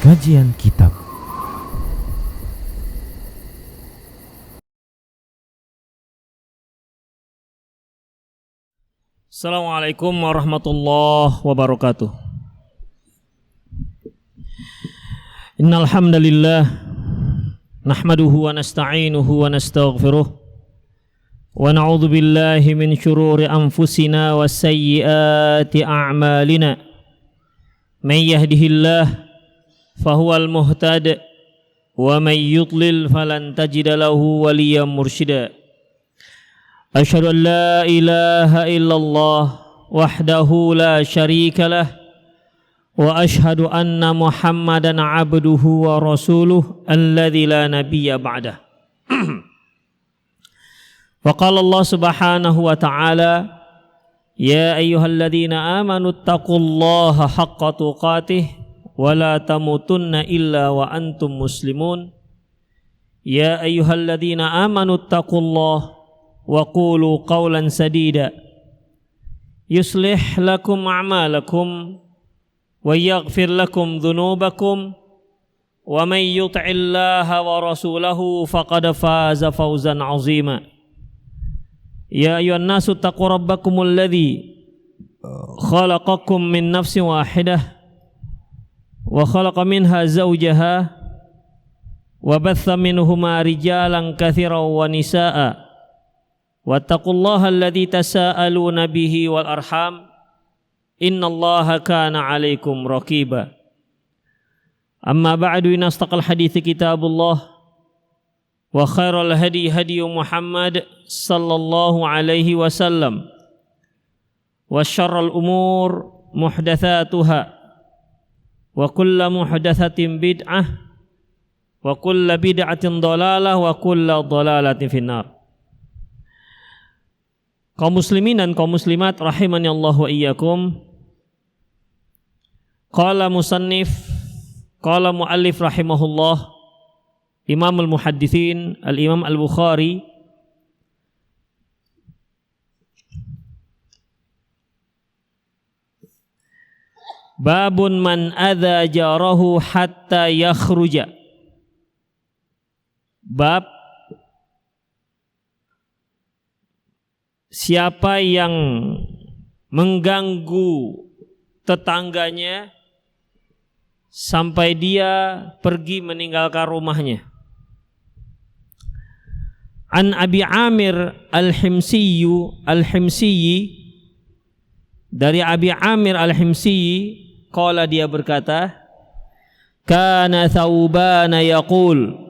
Kajian Kitab. Assalamualaikum warahmatullahi wabarakatuh. Innal hamdalillah nahmaduhu wa nasta'inuhu wa nastaghfiruh wa na'udzu billahi min shururi anfusina wa sayyiati a'malina. May yahdihillah fahuwal muhtad wa may yudlil falan tajida lahu waliyyan mursyida. Asyhadu an la ilaha illallah wahdahu la syarika lah wa asyhadu anna Muhammadan abduhu wa rasuluh alladzi la nabiyya ba'dah. Wa qala Allah subhanahu wa ta'ala ya ayyuhalladzina amanu taqullaha haqqa tuqatih wa la tamutunna illa wa antum muslimun. Ya ayyuhalladzina amanu taqullaha wa qulu qawlan sadida yuslih lakum a'malakum wa yaghfir lakum dhunubakum wa may yuti'illaha wa rasulahu faqad faza fawzan 'azima. Ya ayyuhan nasu taqu rabbakumul ladzi khalaqakum min nafsin wahidah wa khalaqa minha zawjaha wa batha minhuma rijalan katsiran wa nisaa'a wattaqullaha alladzi tasaaluna bihi wal arham innallaha kana 'alaikum raqiba. Amma ba'du, inna astaqal hadithi kitabullah wa khairal hadi hadi Muhammad sallallahu alaihi wasallam wa syarrul umur muhdatsatuha wa kullu muhdatsatin bid'ah wa kullu bid'atin dhalalah wa kullu dhalalatin finnar. Kaum muslimin dan kaum muslimat rahimani Allah wa iyyakum. Qala musannif, qala muallif rahimahullah, Imam al-Muhaddithin al-Imam al-Bukhari, babun man adza jarahu hatta yakhruja. Bab siapa yang mengganggu tetangganya sampai dia pergi meninggalkan rumahnya. An Abi Amir al-Himsi, dari Abi Amir al-Himsi, qala, dia berkata, kana Thauban yaqul,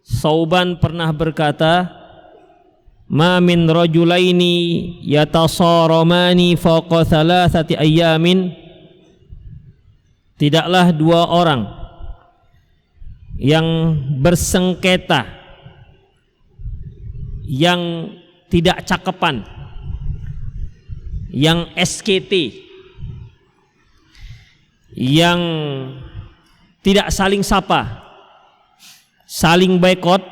Thauban pernah berkata, ma min rajulaini yatasaramani fawqa thalathati ayyamin, tidaklah dua orang yang bersengketa, yang tidak cakepan, yang SKT, yang tidak saling sapa, saling boikot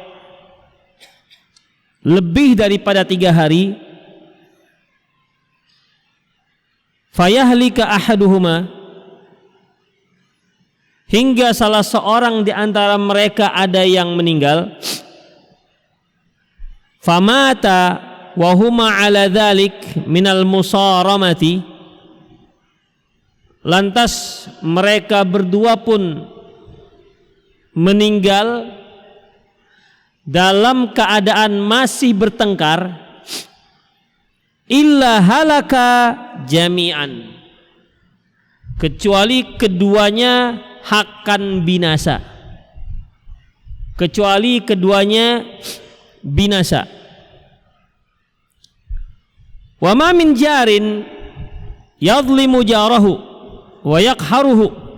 lebih daripada 3 hari, fayahlika ahaduhuma, hingga salah seorang di antara mereka ada yang meninggal, famata wa huma ala dzalik minal musaramati, lantas mereka berdua pun meninggal dalam keadaan masih bertengkar, illa halaka jami'an, kecuali keduanya akan binasa, kecuali keduanya binasa. Wa ma min jarin yadhlimu jarahu wa yaqharuhu,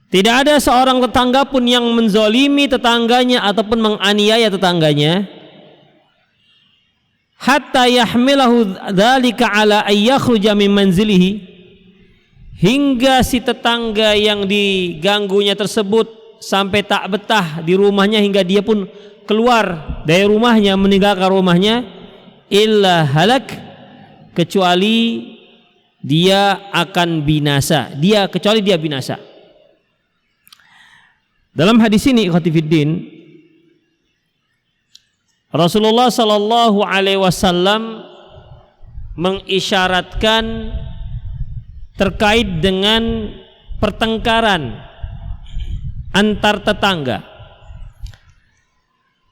tidak ada seorang tetangga pun yang menzalimi tetangganya ataupun menganiaya tetangganya, hatta yahmilahu dzalika ala ay yakhruja min manzilihi, hingga si tetangga yang diganggunya tersebut sampai tak betah di rumahnya hingga dia pun keluar dari rumahnya, meninggalkan rumahnya, illa halak, kecuali dia akan binasa, kecuali dia binasa. Dalam hadis ini ikhwatifiddin, Rasulullah sallallahu alaihi wasallam mengisyaratkan terkait dengan pertengkaran antar tetangga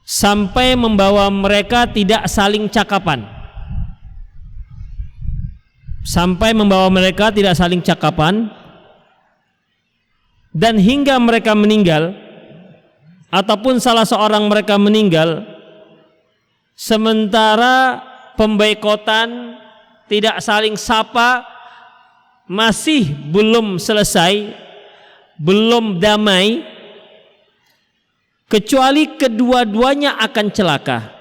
sampai membawa mereka tidak saling cakapan. Dan hingga mereka meninggal ataupun salah seorang mereka meninggal sementara pemboikotan, tidak saling sapa masih belum selesai, belum damai, kecuali kedua-duanya akan celaka.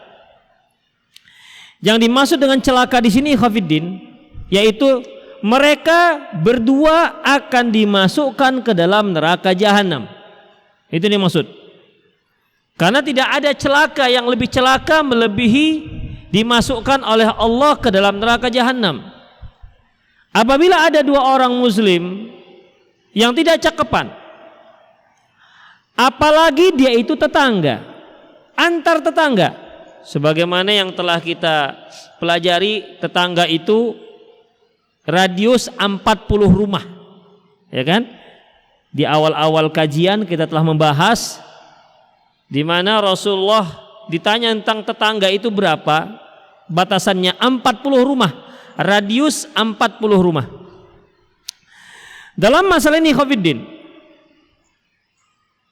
Yang dimaksud dengan celaka di sini Khafiddin, yaitu mereka berdua akan dimasukkan ke dalam neraka jahanam. Itu yang dimaksud. Karena tidak ada celaka yang lebih celaka melebihi dimasukkan oleh Allah ke dalam neraka jahanam. Apabila ada dua orang muslim yang tidak cakapan, apalagi dia itu tetangga, antar tetangga, sebagaimana yang telah kita pelajari, tetangga itu radius 40 rumah, ya kan? Di awal-awal kajian kita telah membahas di mana Rasulullah ditanya tentang tetangga itu berapa, batasannya 40 rumah, radius 40 rumah. Dalam masalah ini Khafiddin,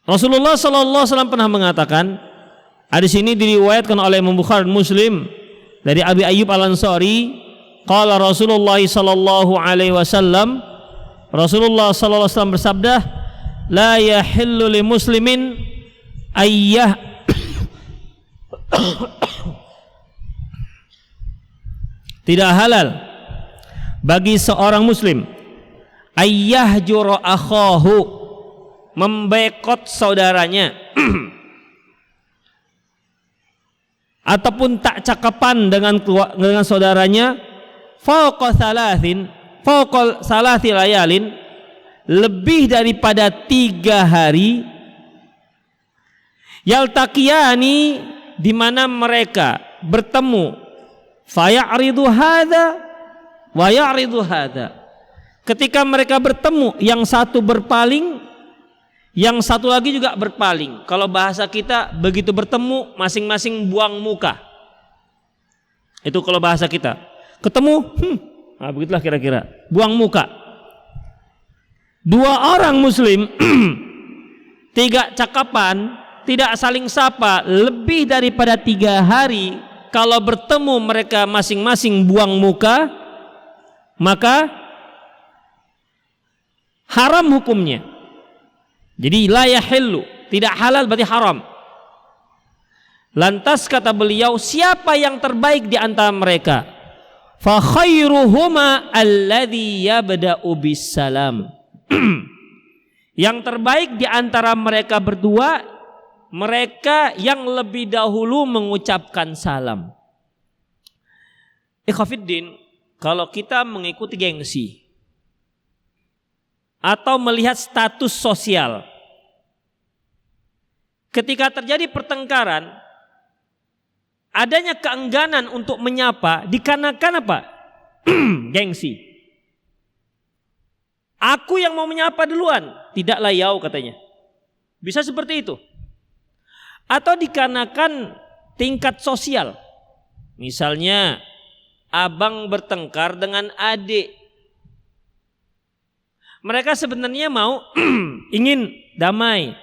Rasulullah sallallahu alaihi wasallam pernah mengatakan, hadis ini diriwayatkan oleh Imam Bukhari dan Muslim dari Abi Ayyub Al-Ansari, qala Rasulullah sallallahu alaihi wasallam, Rasulullah sallallahu alaihi wasallam bersabda, la yahillu li muslimin ayyah tidak halal bagi seorang muslim ayyahjura akhahu, memboikot saudaranya ataupun tak cakapan dengan saudaranya fauqa salasi layalin, lebih daripada 3 hari, yaltaqiyani, di mana mereka bertemu, faya'ridu hadza wa ya'ridu hadza, ketika mereka bertemu yang satu berpaling, yang satu lagi juga berpaling. Kalau bahasa kita begitu bertemu masing-masing buang muka. Itu kalau bahasa kita. Ketemu, nah begitulah kira-kira, buang muka. Dua orang muslim tidak cakapan, tidak saling sapa lebih daripada 3 hari, kalau bertemu mereka masing-masing buang muka, maka haram hukumnya. Jadi la yahillu, tidak halal berarti haram. Lantas kata beliau, siapa yang terbaik di antara mereka? Fa khairuhuma alladhi yabda'u bis salam. Yang terbaik di antara mereka berdua, mereka yang lebih dahulu mengucapkan salam. Ikhwafiddin, kalau kita mengikuti gengsi atau melihat status sosial, ketika terjadi pertengkaran, adanya keengganan untuk menyapa dikarenakan apa? Gengsi. Aku yang mau menyapa duluan, tidak layau katanya. Bisa seperti itu. Atau dikarenakan tingkat sosial. Misalnya abang bertengkar dengan adik. Mereka sebenarnya mau ingin damai.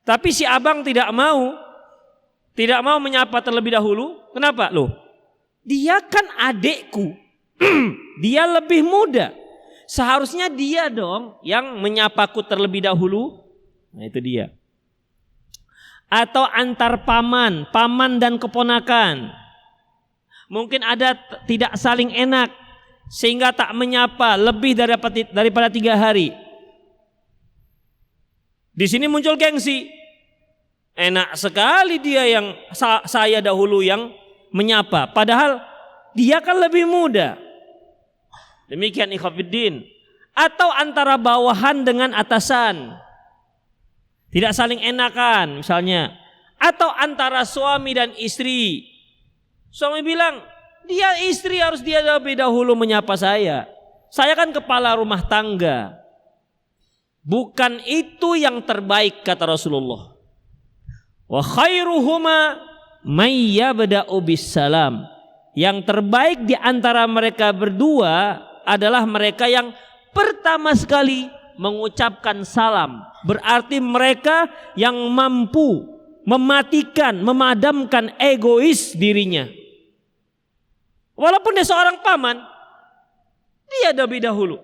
Tapi si abang tidak mau menyapa terlebih dahulu. Kenapa? Loh, dia kan adikku. Dia lebih muda. Seharusnya dia dong yang menyapaku terlebih dahulu. Nah itu dia. Atau antar paman dan keponakan. Mungkin ada tidak saling enak sehingga tak menyapa lebih daripada 3 hari. Di sini muncul gengsi. Enak sekali dia yang saya dahulu yang menyapa, padahal dia kan lebih muda. Demikian ikhwafiddin. Atau antara bawahan dengan atasan. tidak saling enakan misalnya, atau antara suami dan istri. Suami bilang, dia istri harus dia lebih dahulu menyapa saya kan kepala rumah tangga. Bukan itu yang terbaik kata Rasulullah. Wa khairuhuma may yabda'u bisalam. Yang terbaik di antara mereka berdua adalah mereka yang pertama sekali mengucapkan salam. Berarti mereka yang mampu mematikan, memadamkan egois dirinya. Walaupun dia seorang paman, dia lebih dahulu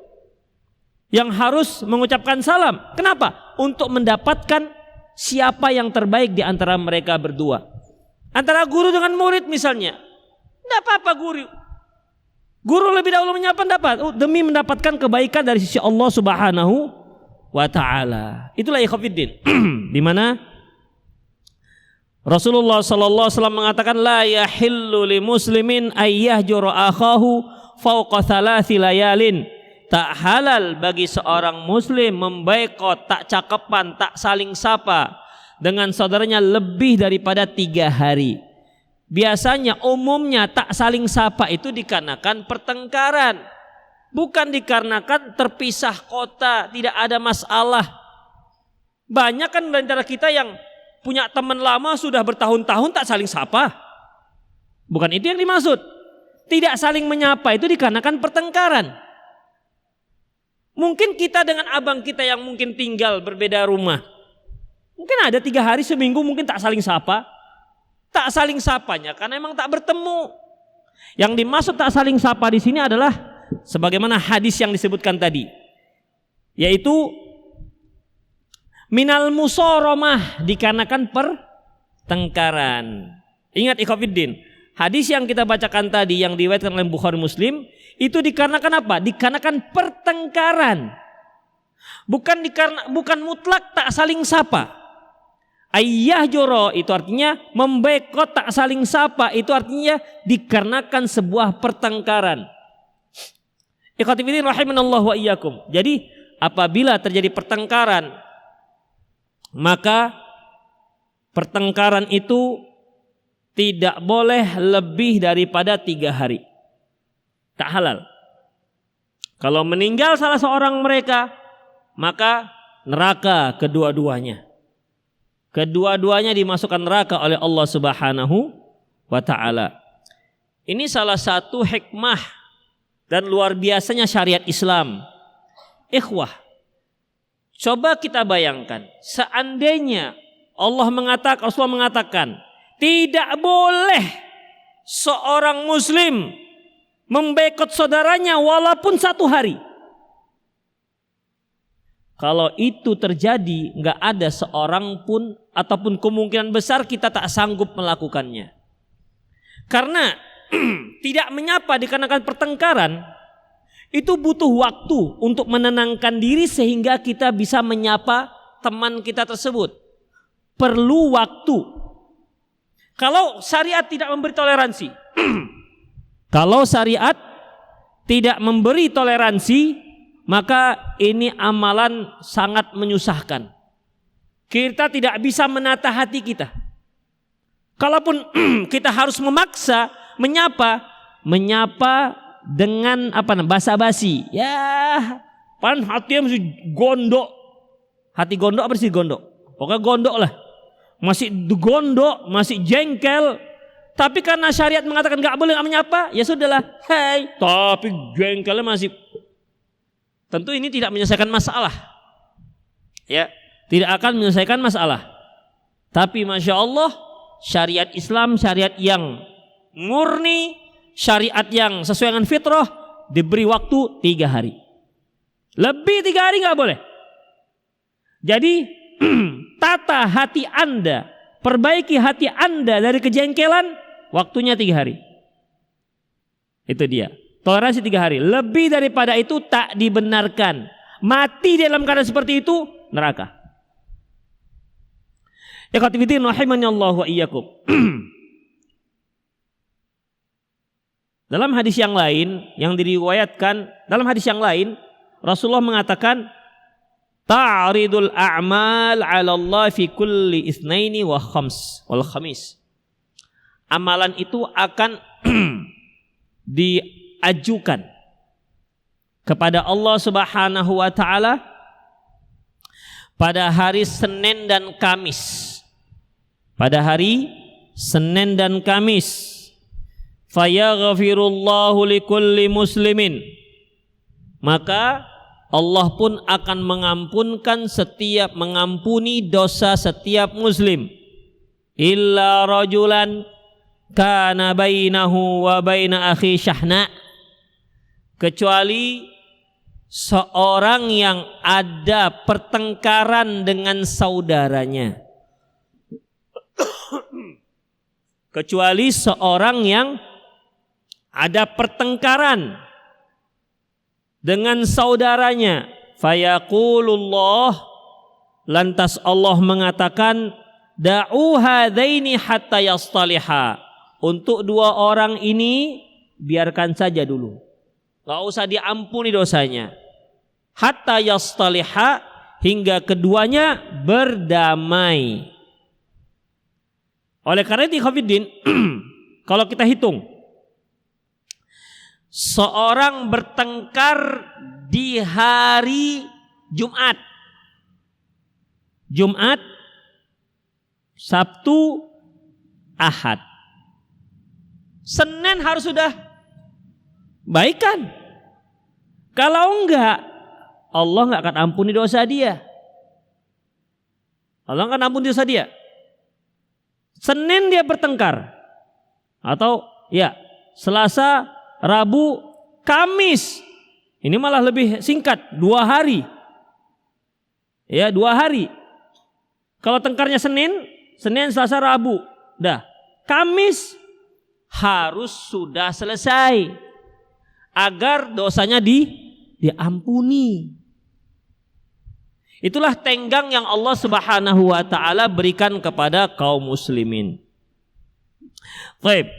yang harus mengucapkan salam. Kenapa? Untuk mendapatkan siapa yang terbaik di antara mereka berdua. Antara guru dengan murid misalnya, tidak apa-apa guru lebih dahulu menyapa, dapat demi mendapatkan kebaikan dari sisi Allah Subhanahu wa ta'ala. Itulah ikhwatiddin di mana Rasulullah sallallahu alaihi wasallam mengatakan, la yahillu li muslimin ayyahjura akhahu fauqa thalathi layalin. Tak halal bagi seorang muslim memboikot, tak cakapan, tak saling sapa dengan saudaranya lebih daripada 3 hari. Biasanya umumnya tak saling sapa itu dikarenakan pertengkaran, bukan dikarenakan terpisah kota, tidak ada masalah. Banyak kan di antara kita yang punya teman lama sudah bertahun-tahun tak saling sapa. Bukan itu yang dimaksud. Tidak saling menyapa itu dikarenakan pertengkaran. Mungkin kita dengan abang kita yang mungkin tinggal berbeda rumah, mungkin ada 3 hari seminggu mungkin tak saling sapa. Tak saling sapanya karena memang tak bertemu. Yang dimaksud tak saling sapa di sini adalah sebagaimana hadis yang disebutkan tadi, yaitu minal musoromah, dikarenakan pertengkaran. Ingat ikhwatiddin, hadis yang kita bacakan tadi yang diriwayatkan oleh Bukhari Muslim itu dikarenakan apa? Dikarenakan pertengkaran. Bukan mutlak tak saling sapa. Ayyahjuro itu artinya memboikot, tak saling sapa itu artinya dikarenakan sebuah pertengkaran. Ikhwatiddin rahimanallahu wa iyyakum. Jadi apabila terjadi pertengkaran, maka pertengkaran itu tidak boleh lebih daripada 3 hari. Tak halal. Kalau meninggal salah seorang mereka, maka neraka kedua-duanya. Kedua-duanya dimasukkan neraka oleh Allah Subhanahu wa ta'ala. Ini salah satu hikmah dan luar biasanya syariat Islam. Ikhwah, coba kita bayangkan, seandainya Rasulullah mengatakan tidak boleh seorang muslim memboikot saudaranya walaupun 1 hari. Kalau itu terjadi, nggak ada seorang pun ataupun kemungkinan besar kita tak sanggup melakukannya. Karena tidak menyapa dikarenakan pertengkaran itu butuh waktu untuk menenangkan diri sehingga kita bisa menyapa teman kita tersebut. Perlu waktu. Kalau syariat tidak memberi toleransi, kalau syariat tidak memberi toleransi, maka ini amalan sangat menyusahkan. Kita tidak bisa menata hati kita. Kalaupun kita harus memaksa menyapa dengan basa-basi. Ya, pan hatinya masih gondok. Hati gondok apa sih gondok? Pokoknya gondok lah. Masih gondok, masih jengkel. Tapi karena syariat mengatakan nggak boleh nggak menyapa, ya sudahlah. Hai, tapi jengkelnya masih. Tentu ini tidak menyelesaikan masalah, ya, tidak akan menyelesaikan masalah. Tapi masya Allah, syariat Islam syariat yang murni, syariat yang sesuai dengan fitrah, diberi waktu 3 hari. Lebih 3 hari nggak boleh. Jadi tata hati Anda, perbaiki hati Anda dari kejengkelan, waktunya 3 hari. Itu dia. Toleransi 3 hari. Lebih daripada itu tak dibenarkan. Mati dalam keadaan seperti itu neraka. Ikhwatiddin rahimanallahu wa iyyakum. Dalam hadis yang lain yang diriwayatkan, dalam hadis yang lain Rasulullah mengatakan, ta'ridul a'mal 'ala Allah fi kulli itsnaini wal khamis. Amalan itu akan diajukan kepada Allah Subhanahu wa taala pada hari Senin dan Kamis. Pada hari Senin dan Kamis. Fayaghfirullahu likulli muslimin. Maka Allah pun akan mengampuni dosa setiap muslim. Illa rajulan kana bainahu wa baina akhi syahna. Kecuali seorang yang ada pertengkaran dengan saudaranya. Kecuali seorang yang ada pertengkaran dengan saudaranya. Fayaqulullah, lantas Allah mengatakan, da'u hadaini hatta yastaliha. Untuk dua orang ini biarkan saja dulu, gak usah diampuni dosanya. Hatta yastaliha, hingga keduanya berdamai. Oleh karena itu Khafiddin, kalau kita hitung, seorang bertengkar di hari Jumat, Sabtu, Ahad, Senin harus sudah baikan. Kalau enggak, Allah enggak akan ampuni dosa dia. Allah akan ampuni dosa dia. Senin dia bertengkar, atau ya Selasa, Rabu, Kamis, ini malah lebih singkat, 2 hari. Ya, 2 hari. Kalau tengkarnya Senin, Selasa, Rabu, dah. Kamis harus sudah selesai agar dosanya diampuni. Itulah tenggang yang Allah Subhanahu wa taala berikan kepada kaum muslimin. Baik.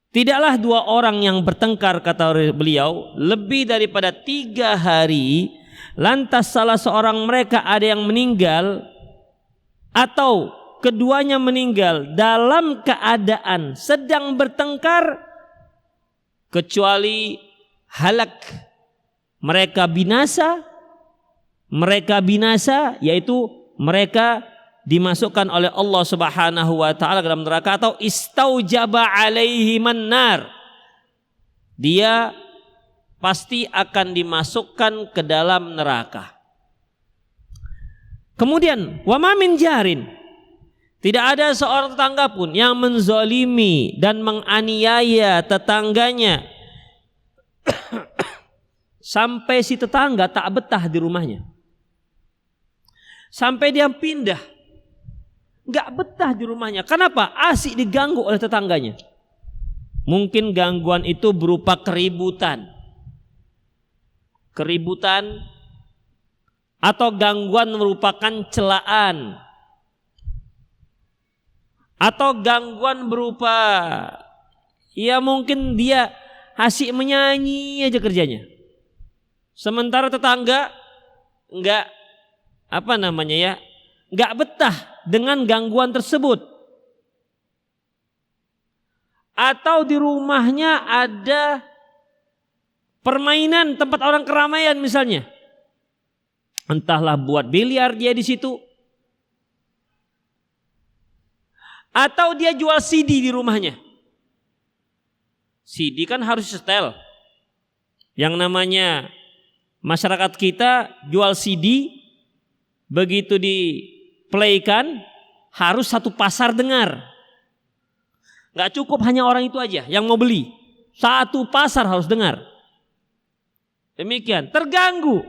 Tidaklah 2 orang yang bertengkar, kata beliau, lebih daripada 3 hari, lantas salah seorang mereka ada yang meninggal atau keduanya meninggal dalam keadaan sedang bertengkar, kecuali halak, mereka binasa, yaitu mereka dimasukkan oleh Allah Subhanahu wa taala dalam neraka, atau istaujaba alaihi mannar, dia pasti akan dimasukkan ke dalam neraka. Kemudian wa ma min jarin, tidak ada seorang tetangga pun yang menzalimi dan menganiaya tetangganya sampai si tetangga tak betah di rumahnya, sampai dia pindah, gak betah di rumahnya. Kenapa? Asik diganggu oleh tetangganya. Mungkin gangguan itu berupa keributan, atau gangguan merupakan celaan, atau gangguan berupa ya mungkin dia asik menyanyi aja kerjanya, sementara tetangga enggak enggak betah dengan gangguan tersebut. Atau di rumahnya ada permainan, tempat orang keramaian misalnya, entahlah buat biliar dia di situ, atau dia jual CD di rumahnya. CD kan harus setel. Yang namanya masyarakat kita jual CD, begitu di playkan harus satu pasar dengar. Gak cukup hanya orang itu aja yang mau beli, satu pasar harus dengar. Demikian, terganggu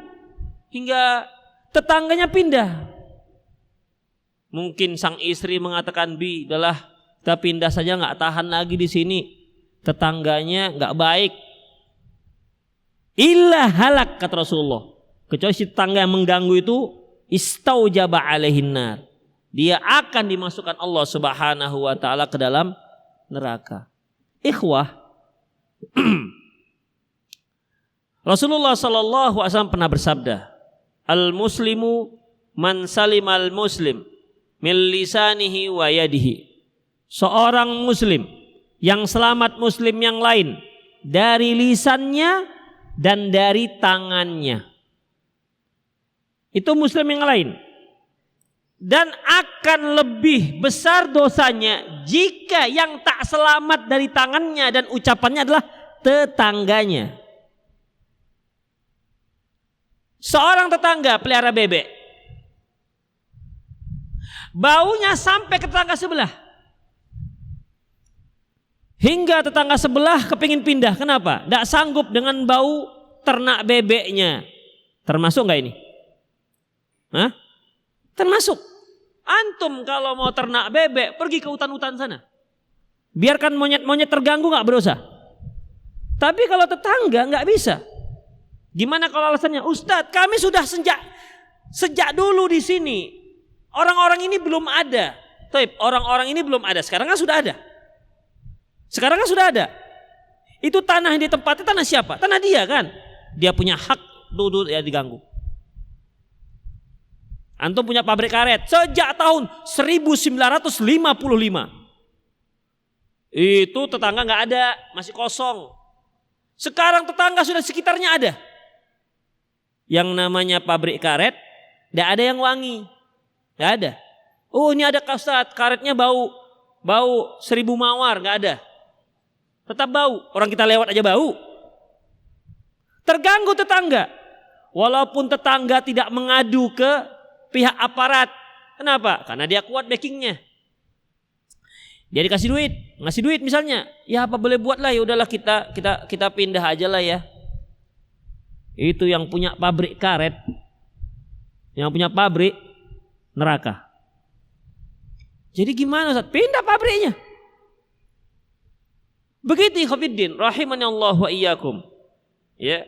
hingga tetangganya pindah. Mungkin sang istri mengatakan, "Bi, udahlah kita pindah saja, gak tahan lagi di sini. Tetangganya gak baik." Illa halak, kata Rasulullah. Kecuali si tetangga yang mengganggu itu istaujaba alaihin nar, dia akan dimasukkan Allah Subhanahu wa taala ke dalam neraka. Ikhwah, Rasulullah sallallahu alaihi wasallam pernah bersabda, Al-muslimu man salimal muslim min lisanihi wa yadihi. Seorang muslim yang selamat muslim yang lain dari lisannya dan dari tangannya. Itu muslim yang lain. Dan akan lebih besar dosanya jika yang tak selamat dari tangannya dan ucapannya adalah tetangganya. Seorang tetangga pelihara bebek, baunya sampai ke tetangga sebelah, hingga tetangga sebelah kepingin pindah. Kenapa? Tidak sanggup dengan bau ternak bebeknya. Termasuk nggak ini? Hah? Termasuk. Antum kalau mau ternak bebek pergi ke hutan-hutan sana, biarkan monyet-monyet terganggu, nggak berdosa. Tapi kalau tetangga nggak bisa. Gimana kalau alasannya? Ustadz, kami sudah sejak dulu di sini. Orang-orang ini belum ada. Orang-orang ini belum ada. Sekarang kan sudah ada. Sekarang kan sudah ada. Itu tanah yang ditempati tanah siapa? Tanah dia kan. Dia punya hak duduk ya diganggu. Antum punya pabrik karet sejak tahun 1955. Itu tetangga nggak ada, masih kosong. Sekarang tetangga sudah sekitarnya ada. Yang namanya pabrik karet, tidak ada yang wangi, tidak ada. Oh ini ada Ustadz, karetnya bau 1000 mawar, nggak ada. Tetap bau, orang kita lewat aja bau. Terganggu tetangga, walaupun tetangga tidak mengadu ke pihak aparat. Kenapa? Karena dia kuat backingnya. Dia dikasih duit, ngasih duit misalnya, ya apa boleh buat lah, ya udahlah kita pindah aja lah ya. Itu yang punya pabrik karet, yang punya pabrik neraka. Jadi gimana Ustaz? Pindah pabriknya. Begitu ikhwatiddin rahimani Allah wa iyyakum. Ya.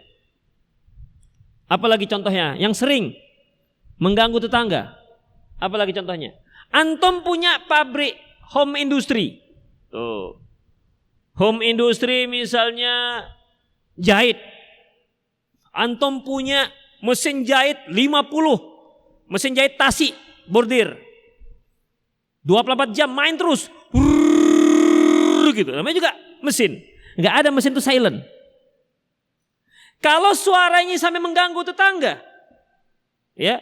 Apalagi contohnya yang sering mengganggu tetangga. Apalagi contohnya? Antum punya pabrik home industry. Tuh. Home industry misalnya jahit. Antum punya mesin jahit 50. Mesin jahit tasi, bordir. 24 jam main terus. Gitu. Namanya juga mesin. Enggak ada mesin itu silent. Kalau suaranya sampai mengganggu tetangga, ya,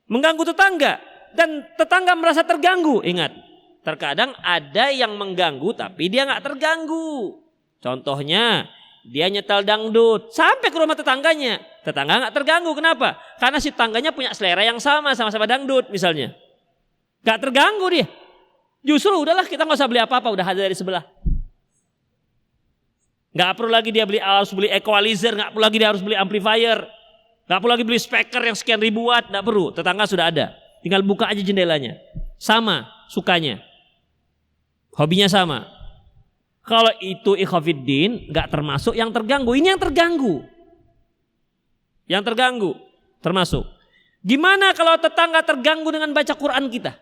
mengganggu tetangga dan tetangga merasa terganggu, ingat, terkadang ada yang mengganggu tapi dia nggak terganggu. Contohnya, dia nyetel dangdut sampai ke rumah tetangganya, tetangga nggak terganggu. Kenapa? Karena si tetangganya punya selera yang sama-sama dangdut misalnya, nggak terganggu dia. Justru udahlah kita nggak usah beli apa-apa, udah ada dari sebelah. Nggak perlu lagi dia harus beli equalizer, nggak perlu lagi dia harus beli amplifier, nggak perlu lagi beli speaker yang sekian ribu watt, nggak perlu. Tetangga sudah ada, tinggal buka aja jendelanya. Sama sukanya, hobinya sama. Kalau itu ikhwafiddin nggak termasuk yang terganggu. Ini yang terganggu. Yang terganggu termasuk. Gimana kalau tetangga terganggu dengan baca Quran kita?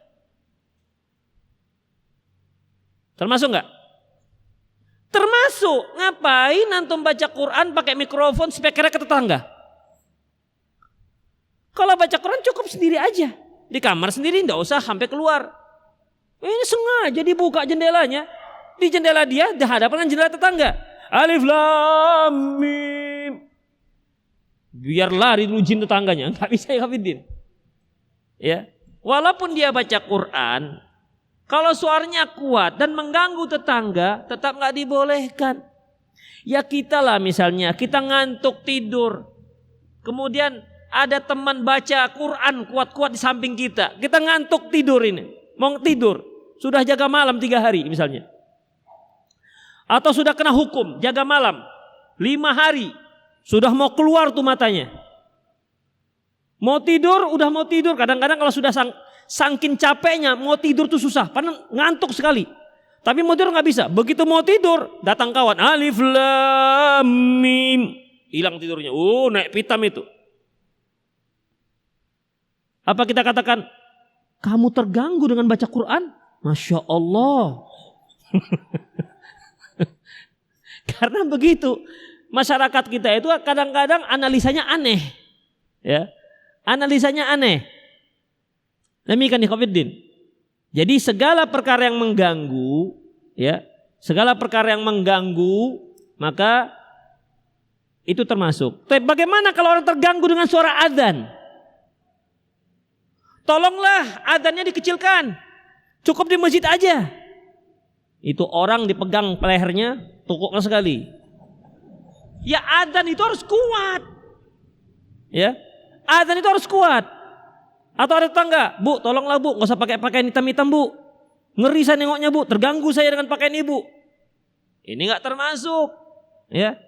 Termasuk nggak? Termasuk. Ngapain antum baca Quran pakai mikrofon speakernya ke tetangga? Kalau baca Quran cukup sendiri aja. Di kamar sendiri nggak usah sampai keluar. Ini sengaja dibuka jendelanya. Di jendela dia, di hadapan jendela tetangga. Alif Lam Mim. Biar lari dulu jin tetangganya. Nggak bisa ya Hafidin. Ya. Walaupun dia baca Quran, kalau suaranya kuat dan mengganggu tetangga, tetap nggak dibolehkan. Ya kita lah misalnya, kita ngantuk tidur. Kemudian ada teman baca Quran kuat-kuat di samping kita. Kita ngantuk tidur ini. Mau tidur. Sudah jaga malam 3 hari misalnya. Atau sudah kena hukum jaga malam 5 hari, sudah mau keluar tuh matanya, mau tidur, udah mau tidur. Kadang-kadang kalau sudah sangkin capeknya mau tidur tuh susah, padahal ngantuk sekali. Tapi mau tidur nggak bisa. Begitu mau tidur datang kawan, Alif Lam Mim, hilang tidurnya. Naik pitam itu. Apa kita katakan kamu terganggu dengan baca Quran? Masya Allah. Karena begitu, masyarakat kita itu kadang-kadang analisanya aneh, ya. Analisanya aneh. Demikian ikhwatiddin. Jadi segala perkara yang mengganggu, ya, segala perkara yang mengganggu, maka itu termasuk. Tapi bagaimana kalau orang terganggu dengan suara adzan? Tolonglah adzannya dikecilkan. Cukup di masjid aja. Itu orang dipegang lehernya, tukuk sekali. Ya adzan itu harus kuat. Ya, adzan itu harus kuat. Atau ada tetangga, Bu, tolonglah Bu, nggak usah pakai pakaian hitam-hitam Bu. Ngeri saya nengoknya Bu, terganggu saya dengan pakaian Ibu. Ini nggak termasuk. Ya,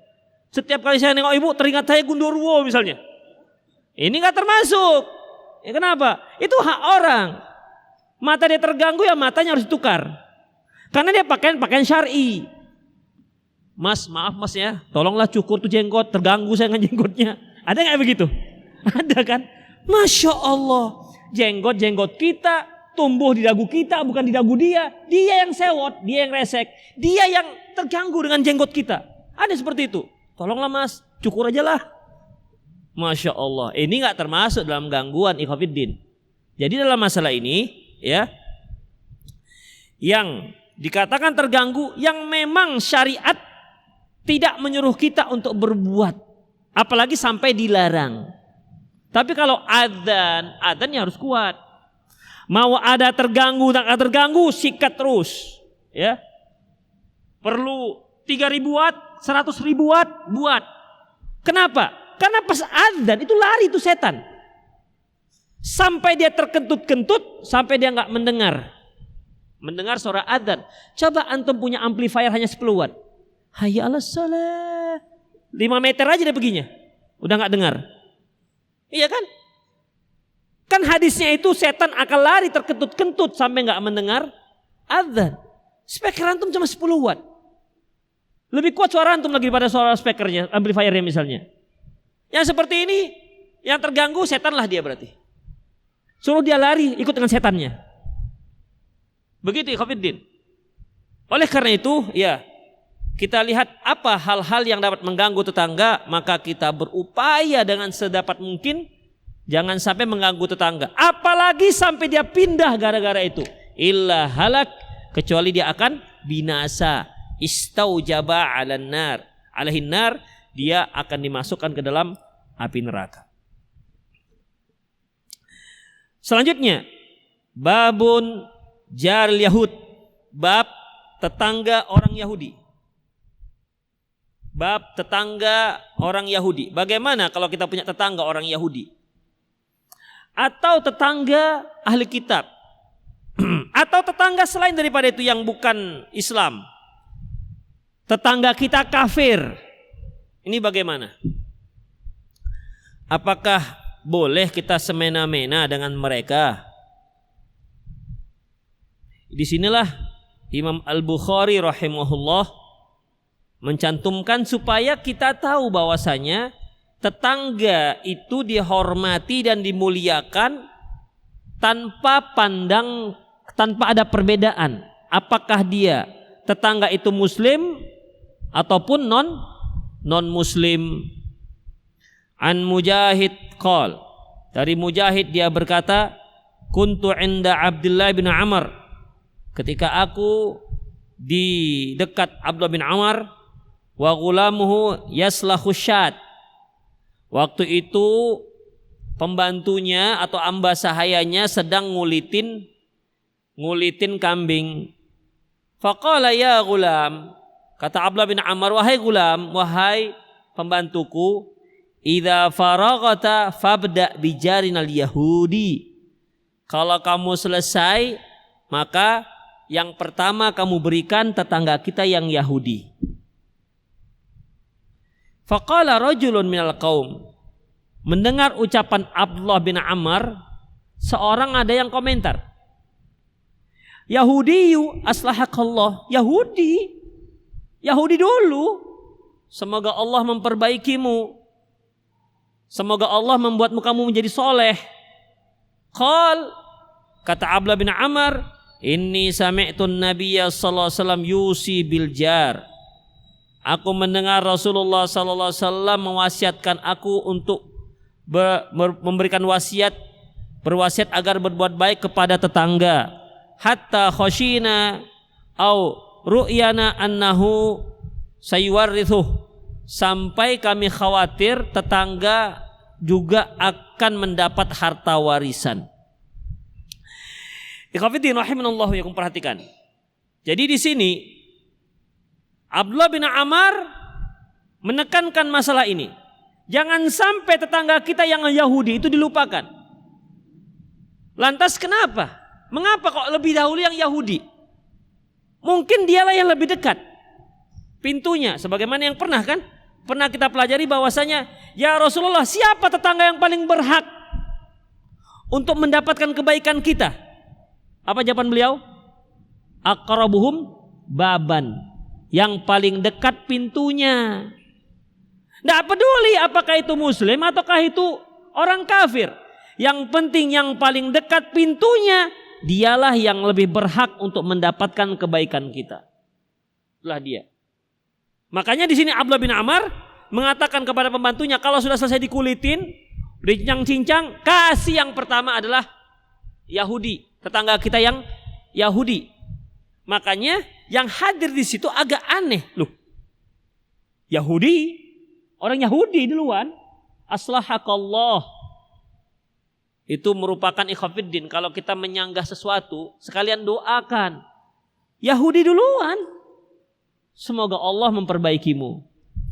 setiap kali saya nengok Ibu, teringat saya Gundurwo misalnya. Ini nggak termasuk. Ya, kenapa? Itu hak orang. Mata dia terganggu, ya matanya harus ditukar. Karena dia pakaian syar'i. Mas, maaf Mas ya, tolonglah cukur tuh jenggot, terganggu saya dengan jenggotnya. Ada nggak begitu? Ada kan? Masya Allah, jenggot kita tumbuh di dagu kita, bukan di dagu dia. Dia yang sewot, dia yang resek, dia yang terganggu dengan jenggot kita. Ada seperti itu. Tolonglah Mas, cukur aja lah. Masya Allah, ini nggak termasuk dalam gangguan ikhwatiddin. Jadi dalam masalah ini, ya, yang dikatakan terganggu, yang memang syariat tidak menyuruh kita untuk berbuat, apalagi sampai dilarang. Tapi kalau adzannya harus kuat. Mau ada terganggu tak terganggu, sikat terus, ya. Perlu 3.000 watt, 100.000 watt, buat. Kenapa? Karena pas adzan itu lari itu setan. Sampai dia terkentut-kentut, sampai dia nggak mendengar suara adzan. Coba antum punya amplifier hanya 10 watt. Hayya 'alas shalah. 5 meter aja dia perginya. Udah nggak dengar. Iya kan? Kan hadisnya itu setan akan lari terkentut-kentut sampai nggak mendengar adzan. Speaker antum cuma 10 watt. Lebih kuat suara antum lagi daripada suara speakernya, amplifiernya misalnya. Yang seperti ini, yang terganggu setanlah dia berarti. Suruh dia lari ikut dengan setannya. Begitu ikhwatiddin. Oleh karena itu, ya, kita lihat apa hal-hal yang dapat mengganggu tetangga, maka kita berupaya dengan sedapat mungkin jangan sampai mengganggu tetangga. Apalagi sampai dia pindah gara-gara itu. Illa halak, kecuali dia akan binasa. Istaujaba 'alan nar. 'Alaihin nar, dia akan dimasukkan ke dalam api neraka. Selanjutnya, babun jaril Yahud, bab tetangga orang Yahudi. Bab tetangga orang Yahudi. Bagaimana kalau kita punya tetangga orang Yahudi? Atau tetangga ahli kitab? Atau tetangga selain daripada itu yang bukan Islam? Tetangga kita kafir. Ini bagaimana? Apakah boleh kita semena-mena dengan mereka? Disinilah Imam Al-Bukhari rahimahullah mencantumkan supaya kita tahu bahwasanya tetangga itu dihormati dan dimuliakan tanpa ada perbedaan. Apakah dia tetangga itu muslim ataupun non muslim. An Mujahid qol, dari Mujahid dia berkata, kuntu inda Abdullah bin Amr, ketika aku di dekat Abdullah bin Amr, wa ghulamuhu yaslahu syat, waktu itu pembantunya atau amba sahayanya sedang ngulitin kambing. Faqala ya ghulam, kata Abdullah bin Amr, wahai gulam, wahai pembantuku, idza faraghata fabda bijarinal yahudi, kalau kamu selesai maka yang pertama kamu berikan tetangga kita yang Yahudi. Faqala rajulun minal qaum, mendengar ucapan Abdullah bin Amr, seorang ada yang komentar, Yahudiyu aslahakallah, Yahudi dulu, semoga Allah memperbaikimu, semoga Allah membuatmu kamu menjadi soleh. Qal, kata Abdullah bin Amr, inni sami'tun nabiyya sallallahu alaihi wasallam yusi bil jar, aku mendengar Rasulullah sallallahu alaihi wasallam mewasiatkan aku untuk memberikan wasiat, berwasiat agar berbuat baik kepada tetangga. Hatta khashina au ru'yana annahu sayuwarithuh, sampai kami khawatir tetangga juga akan mendapat harta warisan. Ikhwatiddin rahimanallahu yakum, perhatikan. Jadi di sini Abdullah bin Amr menekankan masalah ini. Jangan sampai tetangga kita yang Yahudi itu dilupakan. Lantas kenapa? Mengapa kok lebih dahulu yang Yahudi? Mungkin dialah yang lebih dekat pintunya, sebagaimana yang pernah kita pelajari bahwasanya, ya Rasulullah, siapa tetangga yang paling berhak untuk mendapatkan kebaikan kita? Apa jawaban beliau? Aqrabuhum baban, yang paling dekat pintunya. Tidak peduli apakah itu muslim ataukah itu orang kafir. Yang penting yang paling dekat pintunya, dialah yang lebih berhak untuk mendapatkan kebaikan kita. Itulah dia. Makanya di sini Abdullah bin Amr mengatakan kepada pembantunya, kalau sudah selesai dikulitin, dicincang-cincang, kasih yang pertama adalah Yahudi, tetangga kita yang Yahudi. Makanya yang hadir di situ agak aneh, loh. Yahudi, orang Yahudi duluan, aslahakallah. Itu merupakan ikhwatiddin, kalau kita menyanggah sesuatu, sekalian doakan. Yahudi duluan, semoga Allah memperbaikimu.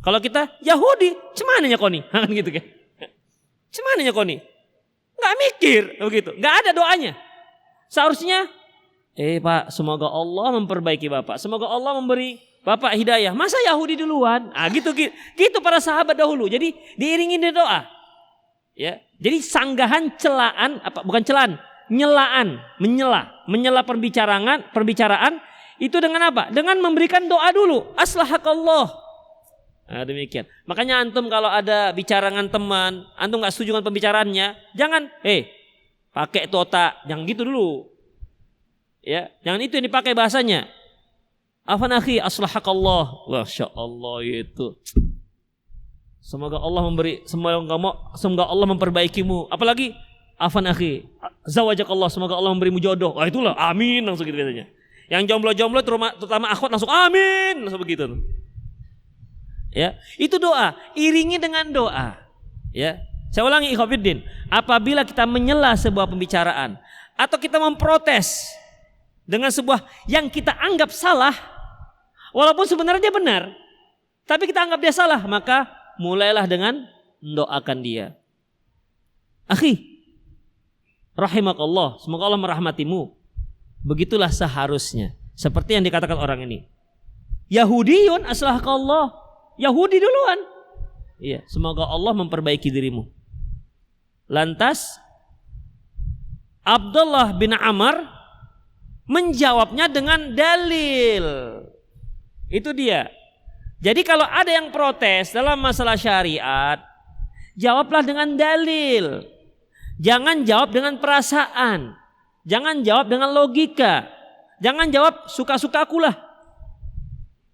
Kalau kita Yahudi, cemananya kau nih, kan gitu kan? Cemananya kau nih, nggak mikir, begitu, nggak ada doanya. Seharusnya, Pak, semoga Allah memperbaiki Bapak, semoga Allah memberi Bapak hidayah. Masa Yahudi duluan? Gitu para sahabat dahulu. Jadi diiringi doa. Ya, jadi sanggahan celaan, menyela perbicaraan itu dengan apa? Dengan memberikan doa dulu. Aslahakallah. Nah, demikian. Makanya antum kalau ada bicara dengan teman, antum nggak setuju dengan pembicaraannya, jangan, pakai itu otak, jangan gitu dulu. Ya, jangan itu yang dipakai bahasanya. Afan akhi, aslahakallah. Masya Allah itu. Semoga Allah Allah memperbaikimu. Apalagi afan akhi, zawajakallah, semoga Allah memberimu jodoh. Wah, itulah amin langsung gitu biasanya. Yang jomblo-jomblo terutama akhwat langsung amin, langsung begitu. Ya, itu doa, iringi dengan doa. Ya. Saya ulangi ikhwatiddin, apabila kita menyela sebuah pembicaraan atau kita memprotes dengan sebuah yang kita anggap salah, walaupun sebenarnya dia benar, tapi kita anggap dia salah, maka mulailah dengan mendoakan dia. Akhi, rahimakallah, semoga Allah merahmatimu. Begitulah seharusnya. Seperti yang dikatakan orang ini. Yahudiyun aslahakallah. Yahudi duluan. Iya, semoga Allah memperbaiki dirimu. Lantas Abdullah bin Amr menjawabnya dengan dalil. Itu dia. Jadi kalau ada yang protes dalam masalah syariat, jawablah dengan dalil. Jangan jawab dengan perasaan. Jangan jawab dengan logika. Jangan jawab suka-sukakulah.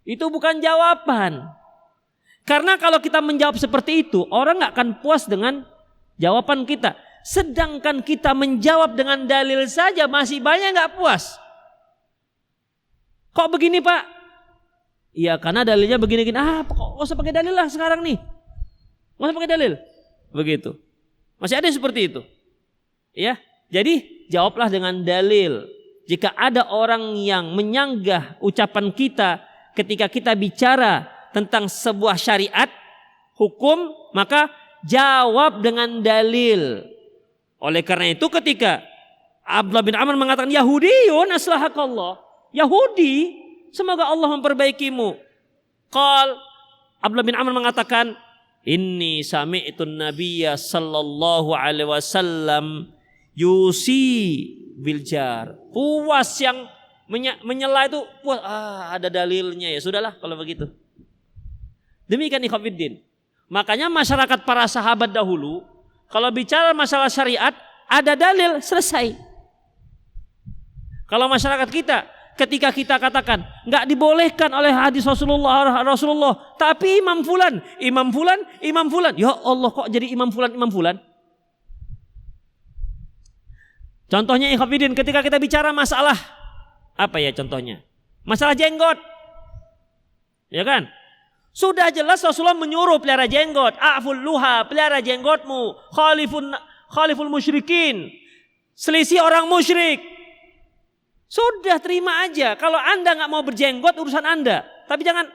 Itu bukan jawaban. Karena kalau kita menjawab seperti itu, orang gak akan puas dengan jawaban kita. Sedangkan kita menjawab dengan dalil saja masih banyak gak puas. Kok begini Pak? Iya, karena dalilnya begini-gini. Kok usah pakai dalil lah sekarang nih. Nggak usah pakai dalil. Begitu. Masih ada seperti itu. Ya, jadi jawablah dengan dalil. Jika ada orang yang menyanggah ucapan kita ketika kita bicara tentang sebuah syariat, hukum, maka jawab dengan dalil. Oleh karena itu ketika Abdullah bin Amr mengatakan Yahudiyun aslahakallah, Yahudi, semoga Allah memperbaikimu. Abdullah bin Amr mengatakan, inni sami'tun nabiyya sallallahu alaihi wasallam yusi biljar. Puas yang menyela itu puas. Ada dalilnya, ya sudahlah kalau begitu. Demikian ikhwatiddin. Makanya masyarakat para sahabat dahulu kalau bicara masalah syariat ada dalil, selesai. Kalau masyarakat kita ketika kita katakan nggak dibolehkan oleh hadis Rasulullah, tapi imam fulan, ya Allah kok jadi imam fulan, Contohnya ikhwafidin, ketika kita bicara masalah apa ya contohnya? Masalah jenggot. Ya kan? Sudah jelas Rasulullah menyuruh pelihara jenggot. A'ful luha, pelihara jenggotmu. Khaliful musyrikin. Selisih orang musyrik. Sudah terima aja. Kalau Anda nggak mau berjenggot urusan Anda. Tapi jangan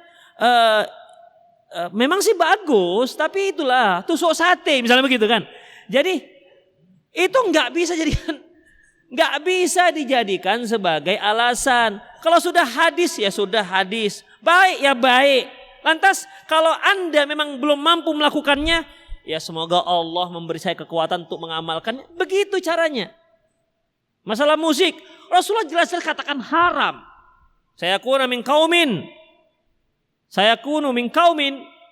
memang sih bagus, tapi itulah tusuk sate misalnya begitu kan. Jadi itu nggak bisa dijadikan sebagai alasan. Kalau sudah hadis ya sudah hadis, baik ya baik. Lantas kalau Anda memang belum mampu melakukannya, ya semoga Allah memberi saya kekuatan untuk mengamalkannya. Begitu caranya. Masalah musik, Rasulullah jelas-jelas katakan haram. Saya kuna min kaumin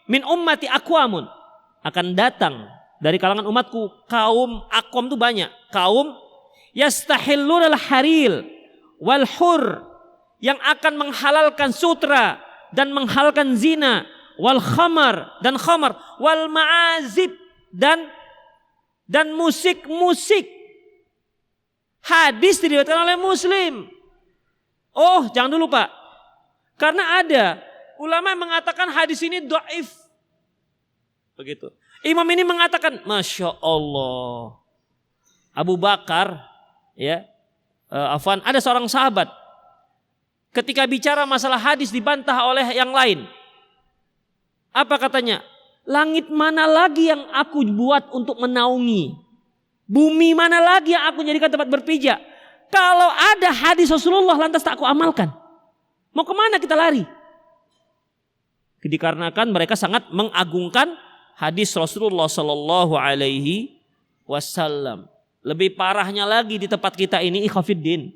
min ummati aqwamun. Akan datang dari kalangan umatku kaum, aqwam itu banyak. Kaum yastahilluna al-haril wal hur, yang akan menghalalkan sutra dan menghalalkan zina, wal khamar dan khamar, wal ma'azib dan musik-musik. Hadis diriwayatkan oleh Muslim. Oh, jangan dulu Pak. Karena ada ulama yang mengatakan hadis ini dhaif. Begitu. Imam ini mengatakan, Masya Allah, Abu Bakar, ya, ada seorang sahabat, ketika bicara masalah hadis dibantah oleh yang lain. Apa katanya? Langit mana lagi yang aku buat untuk menaungi? Bumi mana lagi yang aku jadikan tempat berpijak? Kalau ada hadis Rasulullah lantas tak aku amalkan. Mau kemana kita lari? Dikarenakan mereka sangat mengagungkan hadis Rasulullah Sallallahu Alaihi Wasallam. Lebih parahnya lagi di tempat kita ini ikhwafiddin,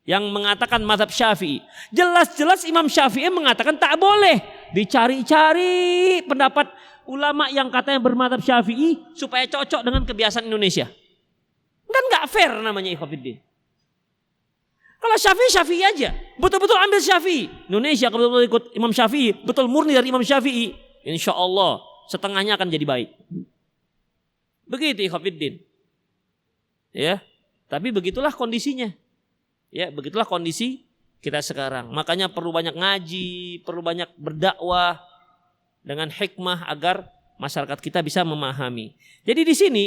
yang mengatakan mazhab Syafi'i. Jelas-jelas Imam Syafi'i mengatakan tak boleh dicari-cari pendapat ulama yang katanya bermadzhab Syafi'i supaya cocok dengan kebiasaan Indonesia. Kan nggak fair namanya ikhwafiddin. Kalau Syafi'i aja, betul-betul ambil Syafi'i. Indonesia kalau betul-betul ikut Imam Syafi'i, betul murni dari Imam Syafi'i, insya Allah setengahnya akan jadi baik. Begitu ikhwafiddin. Ya, tapi begitulah kondisinya. Ya, begitulah kondisi kita sekarang. Makanya perlu banyak ngaji, perlu banyak berdakwah dengan hikmah agar masyarakat kita bisa memahami. Jadi di sini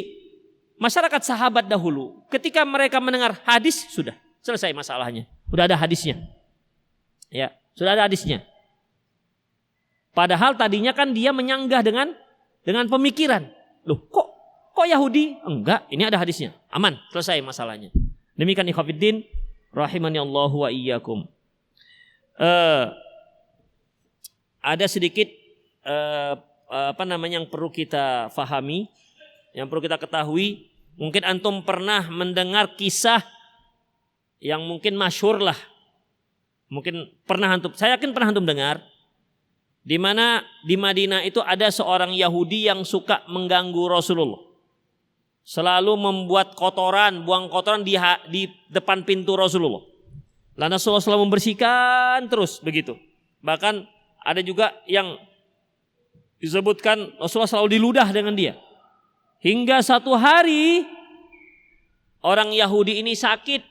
masyarakat sahabat dahulu ketika mereka mendengar hadis sudah selesai masalahnya. Sudah ada hadisnya. Ya, sudah ada hadisnya. Padahal tadinya kan dia menyanggah dengan pemikiran. Loh, kok Yahudi? Enggak, ini ada hadisnya. Aman, selesai masalahnya. Demikian ikhwatiddin rahimani Allahu wa iyyakum. Ada sedikit yang perlu kita fahami, yang perlu kita ketahui. Mungkin antum pernah mendengar kisah yang mungkin masyhur lah. Mungkin pernah antum, saya yakin pernah antum dengar, di mana di Madinah itu ada seorang Yahudi yang suka mengganggu Rasulullah. Selalu membuat kotoran, buang kotoran di depan pintu Rasulullah. Lalu Rasulullah selalu membersihkan terus begitu. Bahkan ada juga yang disebutkan Rasulullah selalu diludah dengan dia. Hingga satu hari orang Yahudi ini sakit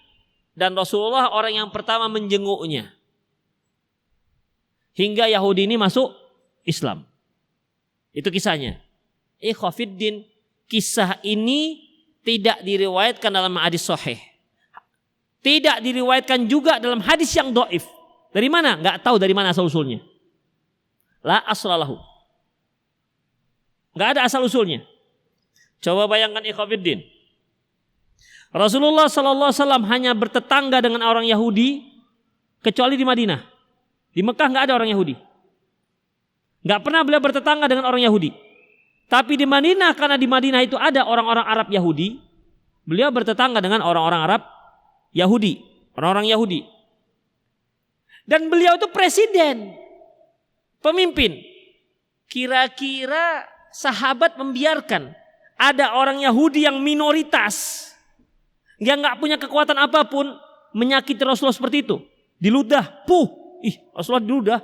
dan Rasulullah orang yang pertama menjenguknya. Hingga Yahudi ini masuk Islam. Itu kisahnya. Ikhwafiddin, kisah ini tidak diriwayatkan dalam hadis sahih. Tidak diriwayatkan juga dalam hadis yang dhaif. Dari mana? Enggak tahu dari mana asal usulnya. La aslalahu. Enggak ada asal usulnya. Coba bayangkan ikhwafiddin. Rasulullah sallallahu alaihi wasallam hanya bertetangga dengan orang Yahudi kecuali di Madinah. Di Mekah enggak ada orang Yahudi. Enggak pernah beliau bertetangga dengan orang Yahudi. Tapi di Madinah, karena di Madinah itu ada orang-orang Arab Yahudi, beliau bertetangga dengan orang-orang Arab Yahudi, orang-orang Yahudi. Dan beliau itu presiden, pemimpin. Kira-kira sahabat membiarkan ada orang Yahudi yang minoritas, yang nggak punya kekuatan apapun, menyakiti Rasulullah seperti itu, diludah, Rasulullah diludah.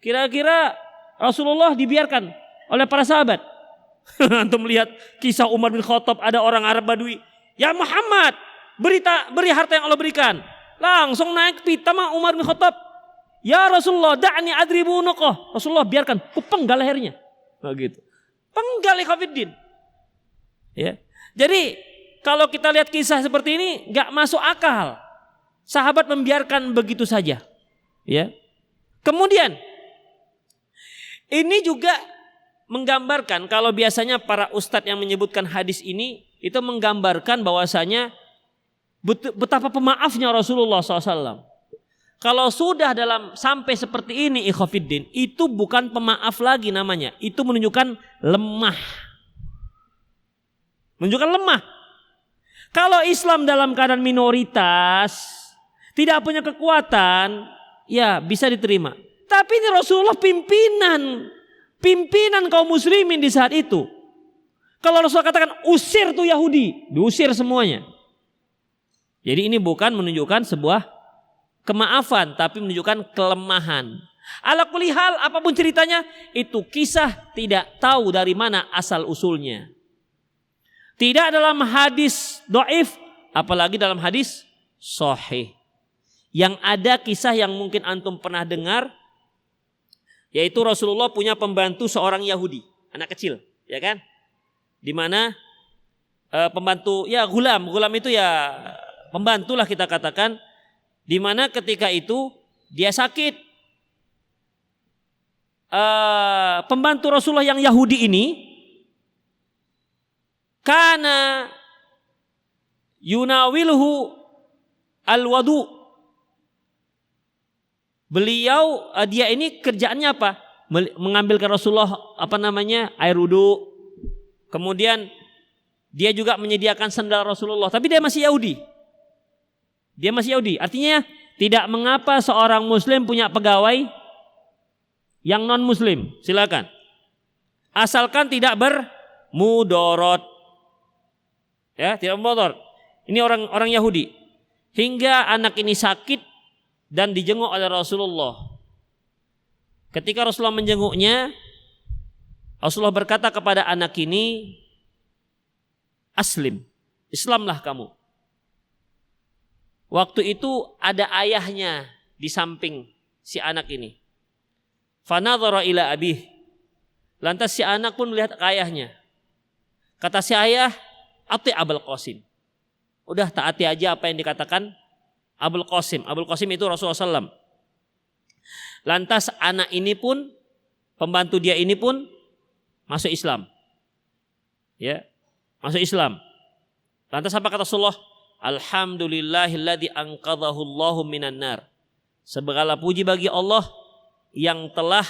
Kira-kira Rasulullah dibiarkan oleh para sahabat. Antum melihat kisah Umar bin Khattab, ada orang Arab Badui, ya Muhammad, beri harta yang Allah berikan. Langsung naik pita sama Umar bin Khattab. Ya Rasulullah, da'ni adribu unuqah. Rasulullah, biarkan, kupenggal lehernya. Nah gitu. Penggal ikhwatiddin. Ya. Jadi kalau kita lihat kisah seperti ini enggak masuk akal. Sahabat membiarkan begitu saja. Ya. Kemudian ini juga menggambarkan, kalau biasanya para ustadz yang menyebutkan hadis ini itu menggambarkan bahwasanya betapa pemaafnya Rasulullah SAW. Kalau sudah sampai seperti ini ikhwatiddin, itu bukan pemaaf lagi namanya. Itu menunjukkan lemah. Menunjukkan lemah. Kalau Islam dalam keadaan minoritas, tidak punya kekuatan, ya bisa diterima. Tapi ini Rasulullah pimpinan kaum muslimin di saat itu. Kalau Rasulullah katakan usir tuh Yahudi, diusir semuanya. Jadi ini bukan menunjukkan sebuah kemaafan, tapi menunjukkan kelemahan. Ala kulli hal, apapun ceritanya, itu kisah tidak tahu dari mana asal usulnya. Tidak dalam hadis dhaif, apalagi dalam hadis sahih. Yang ada kisah yang mungkin antum pernah dengar, yaitu Rasulullah punya pembantu seorang Yahudi, anak kecil, ya kan? Di mana pembantu, ya gulam itu ya pembantu lah kita katakan, di mana ketika itu dia sakit. Pembantu Rasulullah yang Yahudi ini kana yunawilhu alwadu. Beliau dia ini kerjaannya apa? Mengambilkan Rasulullah air wudu. Kemudian dia juga menyediakan sandal Rasulullah, tapi dia masih Yahudi. Artinya tidak mengapa seorang muslim punya pegawai yang non muslim, silakan. Asalkan tidak bermudorot. Ya, tidak bermudorot. Ini orang Yahudi. Hingga anak ini sakit dan dijenguk oleh Rasulullah. Ketika Rasulullah menjenguknya, Rasulullah berkata kepada anak ini, aslim, Islamlah kamu. Waktu itu ada ayahnya di samping si anak ini. Fanadhara ila abih. Lantas si anak pun melihat ke ayahnya. Kata si ayah, ati Abul Qasim. Udah taati aja apa yang dikatakan Abul Qasim. Abul Qasim itu Rasulullah SAW. Lantas anak ini pun, pembantu dia ini pun masuk Islam. Ya, masuk Islam. Lantas apa kata Rasulullah? Alhamdulillahilladzi anqadhahu Allahu minan nar. Segala puji bagi Allah yang telah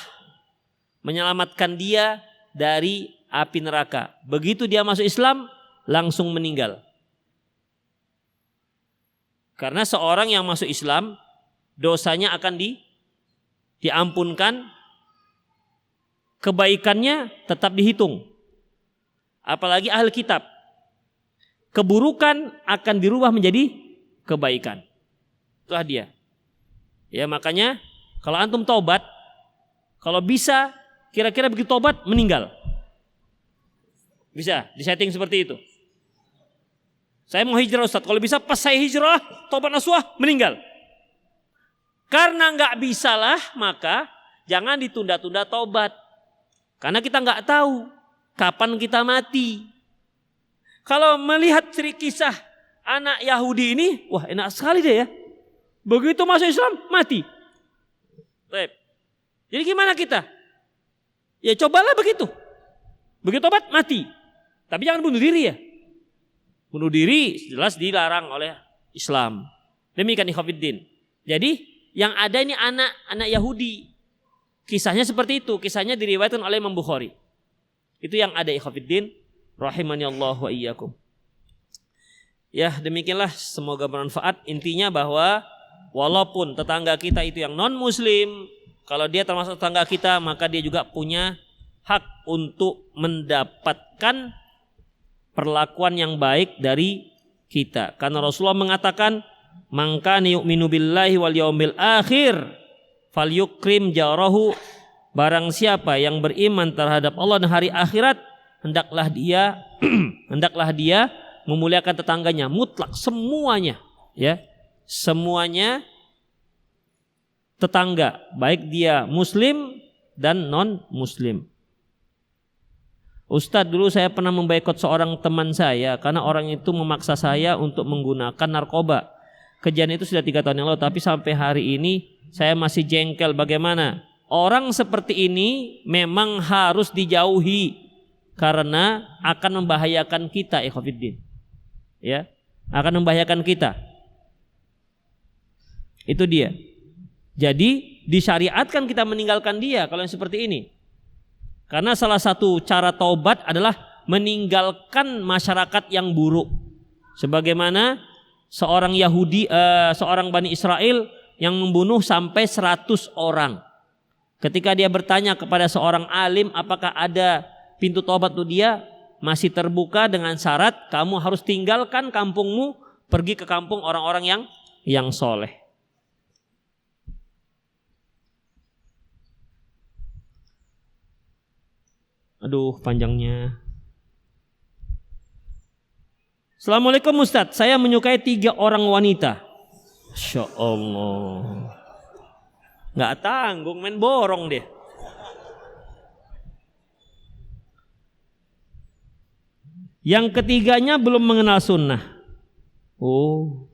menyelamatkan dia dari api neraka. Begitu dia masuk Islam, langsung meninggal. Karena seorang yang masuk Islam, dosanya akan diampunkan, kebaikannya tetap dihitung. Apalagi ahli kitab. Keburukan akan dirubah menjadi kebaikan. Itulah dia. Ya, makanya kalau antum taubat, kalau bisa kira-kira begitu taubat meninggal. Bisa disetting seperti itu. Saya mau hijrah Ustaz, kalau bisa pas saya hijrah, taubat nasuha, meninggal. Karena enggak bisalah, maka jangan ditunda-tunda taubat. Karena kita enggak tahu kapan kita mati. Kalau melihat kisah anak Yahudi ini, wah enak sekali deh ya. Begitu masuk Islam, mati. Baik. Jadi gimana kita? Ya cobalah begitu. Begitu tobat, mati. Tapi jangan bunuh diri ya. Bunuh diri jelas dilarang oleh Islam. Demikian ikhwatiddin. Jadi yang ada ini anak Yahudi. Kisahnya seperti itu. Kisahnya diriwayatkan oleh Imam Bukhari. Itu yang ada ikhwatiddin. Rahimani Allah wa iyyakum. Ya, demikianlah, semoga bermanfaat. Intinya bahwa walaupun tetangga kita itu yang non muslim, kalau dia termasuk tetangga kita, maka dia juga punya hak untuk mendapatkan perlakuan yang baik dari kita. Karena Rasulullah mengatakan, "Man kana yu'minu billahi wal yaumil akhir falyukrim jarahu." Barang siapa yang beriman terhadap Allah dan hari akhirat, hendaklah dia memuliakan tetangganya, mutlak semuanya, ya. Semuanya tetangga, baik dia muslim dan non muslim. Ustadz, dulu saya pernah memboikot seorang teman saya karena orang itu memaksa saya untuk menggunakan narkoba. Kejadian itu sudah 3 tahun yang lalu, tapi sampai hari ini saya masih jengkel. Bagaimana? Orang seperti ini memang harus dijauhi karena akan membahayakan kita, ikhwatiddin. Ya, akan membahayakan kita. Itu dia. Jadi disyariatkan kita meninggalkan dia kalau yang seperti ini. Karena salah satu cara taubat adalah meninggalkan masyarakat yang buruk. Sebagaimana seorang Yahudi, seorang Bani Israel yang membunuh sampai 100 orang. Ketika dia bertanya kepada seorang alim apakah ada pintu taubat untuk dia, masih terbuka dengan syarat kamu harus tinggalkan kampungmu, pergi ke kampung orang-orang yang soleh. Aduh, panjangnya. Assalamualaikum Ustadz, saya menyukai 3 orang wanita. Masya Allah. Nggak tanggung, main borong deh. Yang ketiganya belum mengenal sunnah. Oh,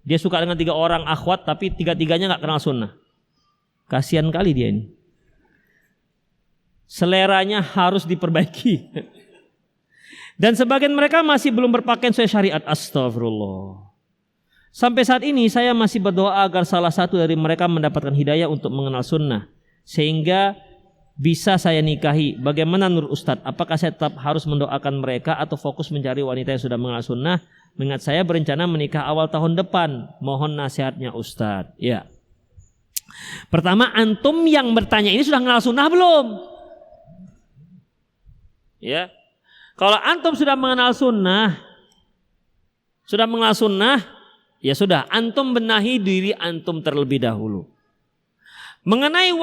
dia suka dengan 3 orang akhwat, tapi 3-3-nya nggak kenal sunnah. Kasihan kali dia ini. Seleranya harus diperbaiki. Dan sebagian mereka masih belum berpakaian sesuai syariat. Astagfirullah. Sampai saat ini saya masih berdoa agar salah satu dari mereka mendapatkan hidayah untuk mengenal sunnah, sehingga bisa saya nikahi. Bagaimana menurut Ustadz? Apakah saya tetap harus mendoakan mereka atau fokus mencari wanita yang sudah mengenal sunnah? Mengingat saya berencana menikah awal tahun depan. Mohon nasihatnya Ustadz. Ya. Pertama, antum yang bertanya ini sudah mengenal sunnah belum? Ya, kalau antum sudah mengenal sunnah, ya sudah, antum benahi diri antum terlebih dahulu. Mengenai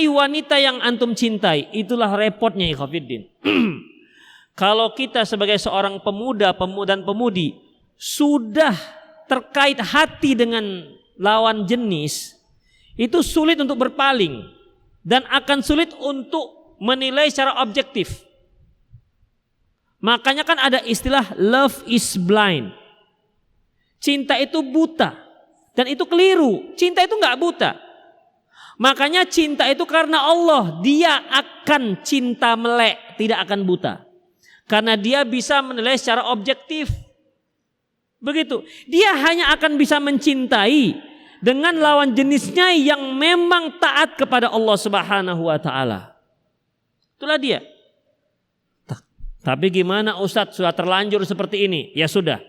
wanita yang antum cintai, itulah repotnya ikhwatiddin. Kalau kita sebagai seorang pemuda dan pemudi sudah terkait hati dengan lawan jenis, itu sulit untuk berpaling dan akan sulit untuk menilai secara objektif. Makanya kan ada istilah love is blind. Cinta itu buta. Dan itu keliru. Cinta itu enggak buta. Makanya cinta itu karena Allah. Dia akan cinta melek, tidak akan buta. Karena dia bisa menilai secara objektif. Begitu. Dia hanya akan bisa mencintai dengan lawan jenisnya yang memang taat kepada Allah Subhanahu wa taala. Itulah dia. Tapi gimana Ustadz, sudah terlanjur seperti ini? Ya sudah.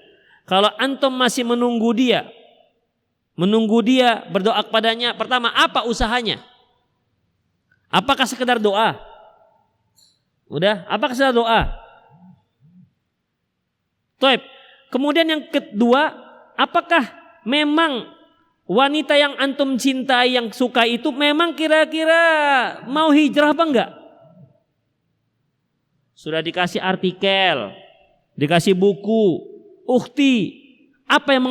Kalau antum masih menunggu dia, berdoa kepadanya, pertama apa usahanya? Apakah sekedar doa? Udah, apakah sekedar doa? Taib. Kemudian yang kedua, apakah memang wanita yang antum cintai, yang suka itu memang kira-kira mau hijrah apa enggak? Sudah dikasih artikel, dikasih buku, ukhti, apa yang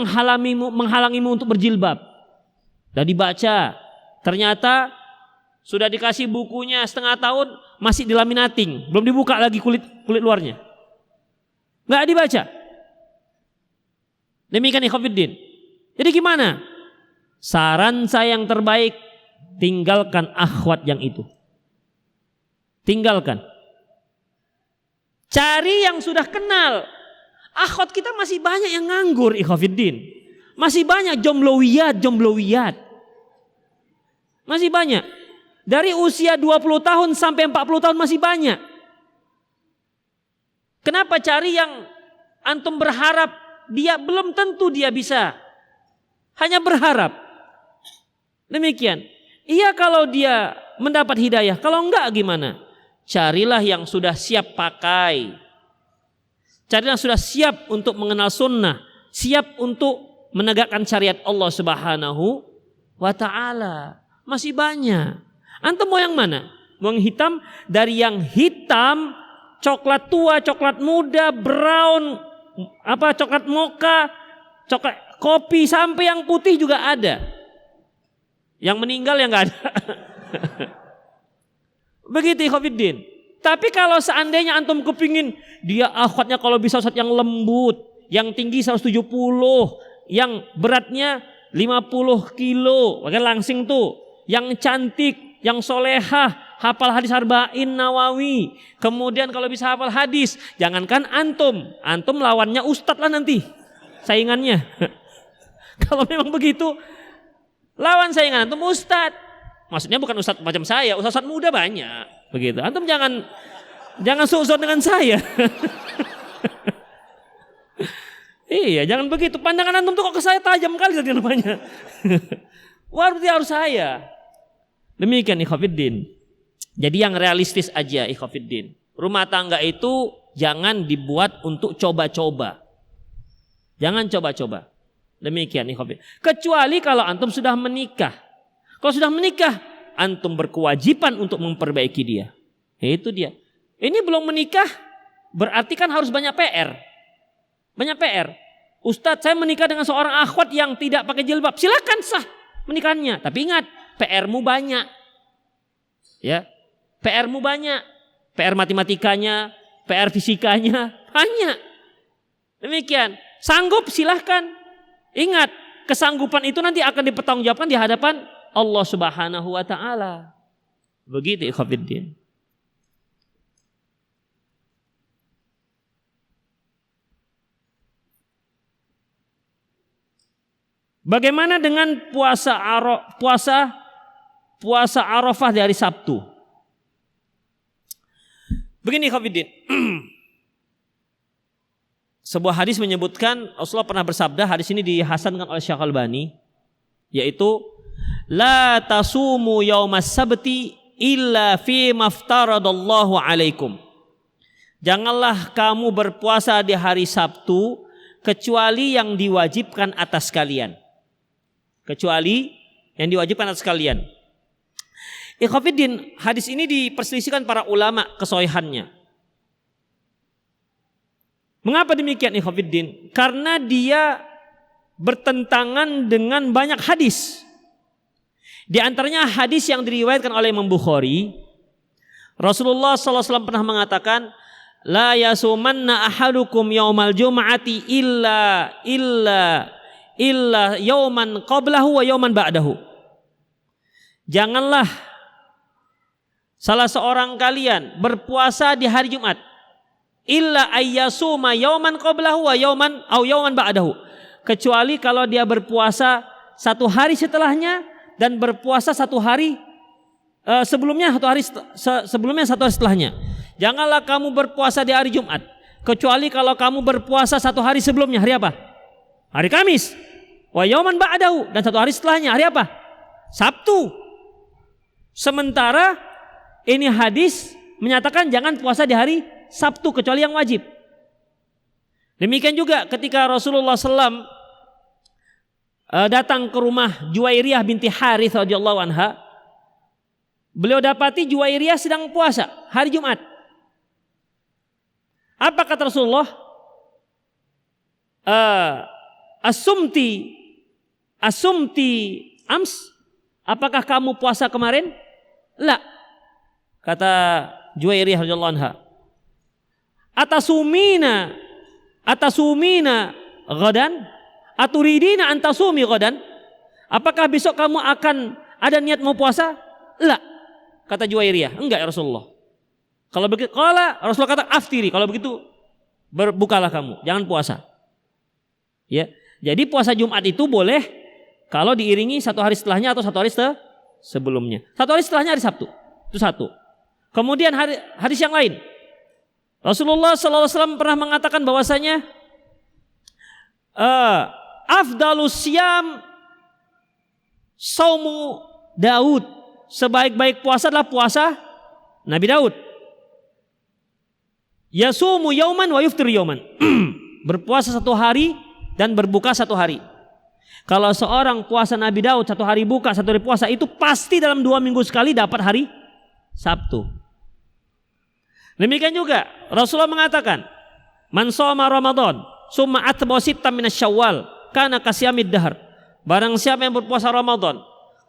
menghalangimu untuk berjilbab? Dan dibaca, ternyata sudah dikasih bukunya setengah tahun masih dilaminating, belum dibuka lagi kulit luarnya, nggak dibaca. Demikian ikhwatiddin. Jadi gimana? Saran saya yang terbaik, tinggalkan akhwat yang itu. Tinggalkan. Cari yang sudah kenal. Akhwat kita masih banyak yang nganggur ikhwatiddin. Masih banyak jomblowiyat. Masih banyak. Dari usia 20 tahun sampai 40 tahun masih banyak. Kenapa cari yang antum berharap dia belum tentu dia bisa. Hanya berharap. Demikian. Iya kalau dia mendapat hidayah. Kalau enggak gimana? Carilah yang sudah siap pakai. Carilah yang sudah siap untuk mengenal sunnah. Siap untuk menegakkan syariat Allah Subhanahu wa ta'ala. Masih banyak. Antum mau yang mana? Mau yang hitam? Dari yang hitam coklat tua, coklat muda, brown, coklat mocha, coklat kopi, sampai yang putih juga ada. Yang meninggal yang nggak ada. Begitu ikhwatiddin. Tapi kalau seandainya antum kepingin dia akhwatnya kalau bisa Ustaz yang lembut, yang tinggi 170, yang beratnya 50 kilo, bahkan langsing tuh, yang cantik, yang solehah, hafal hadis arba'in Nawawi, kemudian kalau bisa hafal hadis, jangankan antum lawannya ustadz lah nanti, saingannya. Kalau memang begitu, lawan saingan antum ustadz, maksudnya bukan ustadz macam saya, ustadz muda banyak, begitu. Antum jangan suuzon dengan saya. Iya, jangan begitu. Pandangan antum tuh kok ke saya tajam kali tadi namanya. Berarti harus saya. Demikian ikhwatiddin. Jadi yang realistis aja ikhwatiddin. Rumah tangga itu jangan dibuat untuk coba-coba. Jangan coba-coba. Demikian ikhwatiddin. Kecuali kalau antum sudah menikah. Kalau sudah menikah, antum berkewajiban untuk memperbaiki dia. Itu dia. Ini belum menikah, berarti kan harus banyak PR. Banyak PR. Ustadz, saya menikah dengan seorang akhwat yang tidak pakai jilbab. Silakan sah menikahnya. Tapi ingat, PR-mu banyak. Ya, PR-mu banyak. PR matematikanya, PR fisikanya banyak. Demikian. Sanggup silahkan. Ingat, kesanggupan itu nanti akan dipertanggungjawabkan di hadapan Allah Subhanahu wa taala. Begitu ikhwatiddin. Bagaimana dengan puasa Arafah di hari Sabtu? Begini ikhwatiddin. Sebuah hadis menyebutkan Rasulullah pernah bersabda, hadis ini dihasankan oleh Syekh Albani, yaitu la tasumu yaumas sabti illa fi maftaradallahu alaikum. Janganlah kamu berpuasa di hari Sabtu kecuali yang diwajibkan atas kalian. Kecuali yang diwajibkan atas kalian. Ikhwatiddin, hadis ini diperselisihkan para ulama kesohihannya. Mengapa demikian ikhwatiddin? Karena dia bertentangan dengan banyak hadis. Di antaranya hadis yang diriwayatkan oleh Imam Bukhari. Rasulullah SAW pernah mengatakan, la yasumanna ahadukum yaumal jum'ati illa yauman qablahu wa yauman ba'dahu. Janganlah salah seorang kalian berpuasa di hari Jumat illa ayyasuma yauman qablahu wa yauman ba'dahu, kecuali kalau dia berpuasa satu hari setelahnya dan berpuasa satu hari sebelumnya, satu hari setelahnya. Janganlah kamu berpuasa di hari Jumat kecuali kalau kamu berpuasa satu hari sebelumnya. Hari apa? Hari Kamis. Wa yauman ba'dahu, dan satu hari setelahnya. Hari apa? Sabtu. Sementara ini hadis menyatakan jangan puasa di hari Sabtu kecuali yang wajib. Demikian juga ketika Rasulullah SAW datang ke rumah Juwairiyah binti Harith radhiyallahu anha, beliau dapati Juwairiyah sedang puasa hari Jumat. Apa kata Rasulullah? Asumti ams, apakah kamu puasa kemarin? La, kata Juwairiyah radhiyallahu anha. Atasumina ghadan, aturidina antasumi ghadan, apakah besok kamu akan ada niat mau puasa? La, kata Juwairiyah, enggak ya Rasulullah. Kalau begitu, Rasulullah kata aftiri, kalau begitu berbukalah kamu, jangan puasa. Ya, jadi puasa Jumat itu boleh kalau diiringi satu hari setelahnya atau satu hari sebelumnya. Satu hari setelahnya hari Sabtu, itu satu. Kemudian hadis yang lain, Rasulullah SAW pernah mengatakan bahwasanya afdalus siyam saumu Daud, sebaik-baik puasa adalah puasa Nabi Daud. Yasumu yauman wa yuftir yauman. Berpuasa satu hari dan berbuka satu hari. Kalau seorang puasa Nabi Daud satu hari buka, satu hari puasa, itu pasti dalam 2 minggu sekali dapat hari Sabtu. Demikian juga Rasulullah mengatakan, "Man shoma Ramadan, summa atba'a sittan minasyawal, kana kasyamid dahr." Barang siapa yang berpuasa Ramadan,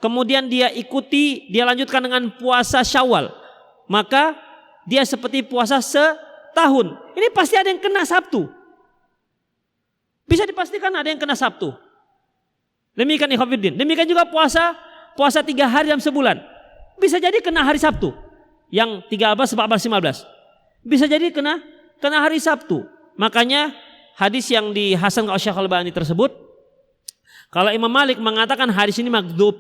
kemudian dia lanjutkan dengan puasa Syawal, maka dia seperti puasa setahun. Ini pasti ada yang kena Sabtu. Bisa dipastikan ada yang kena Sabtu. Demikian ikhwatiddin. Demikian juga puasa 3 hari dalam sebulan. Bisa jadi kena hari Sabtu. Yang 13, 14, 15. Bisa jadi kena hari Sabtu. Makanya hadis yang dihasankan oleh Syekh Al-Albani tersebut, kalau Imam Malik mengatakan hadis ini magdzub,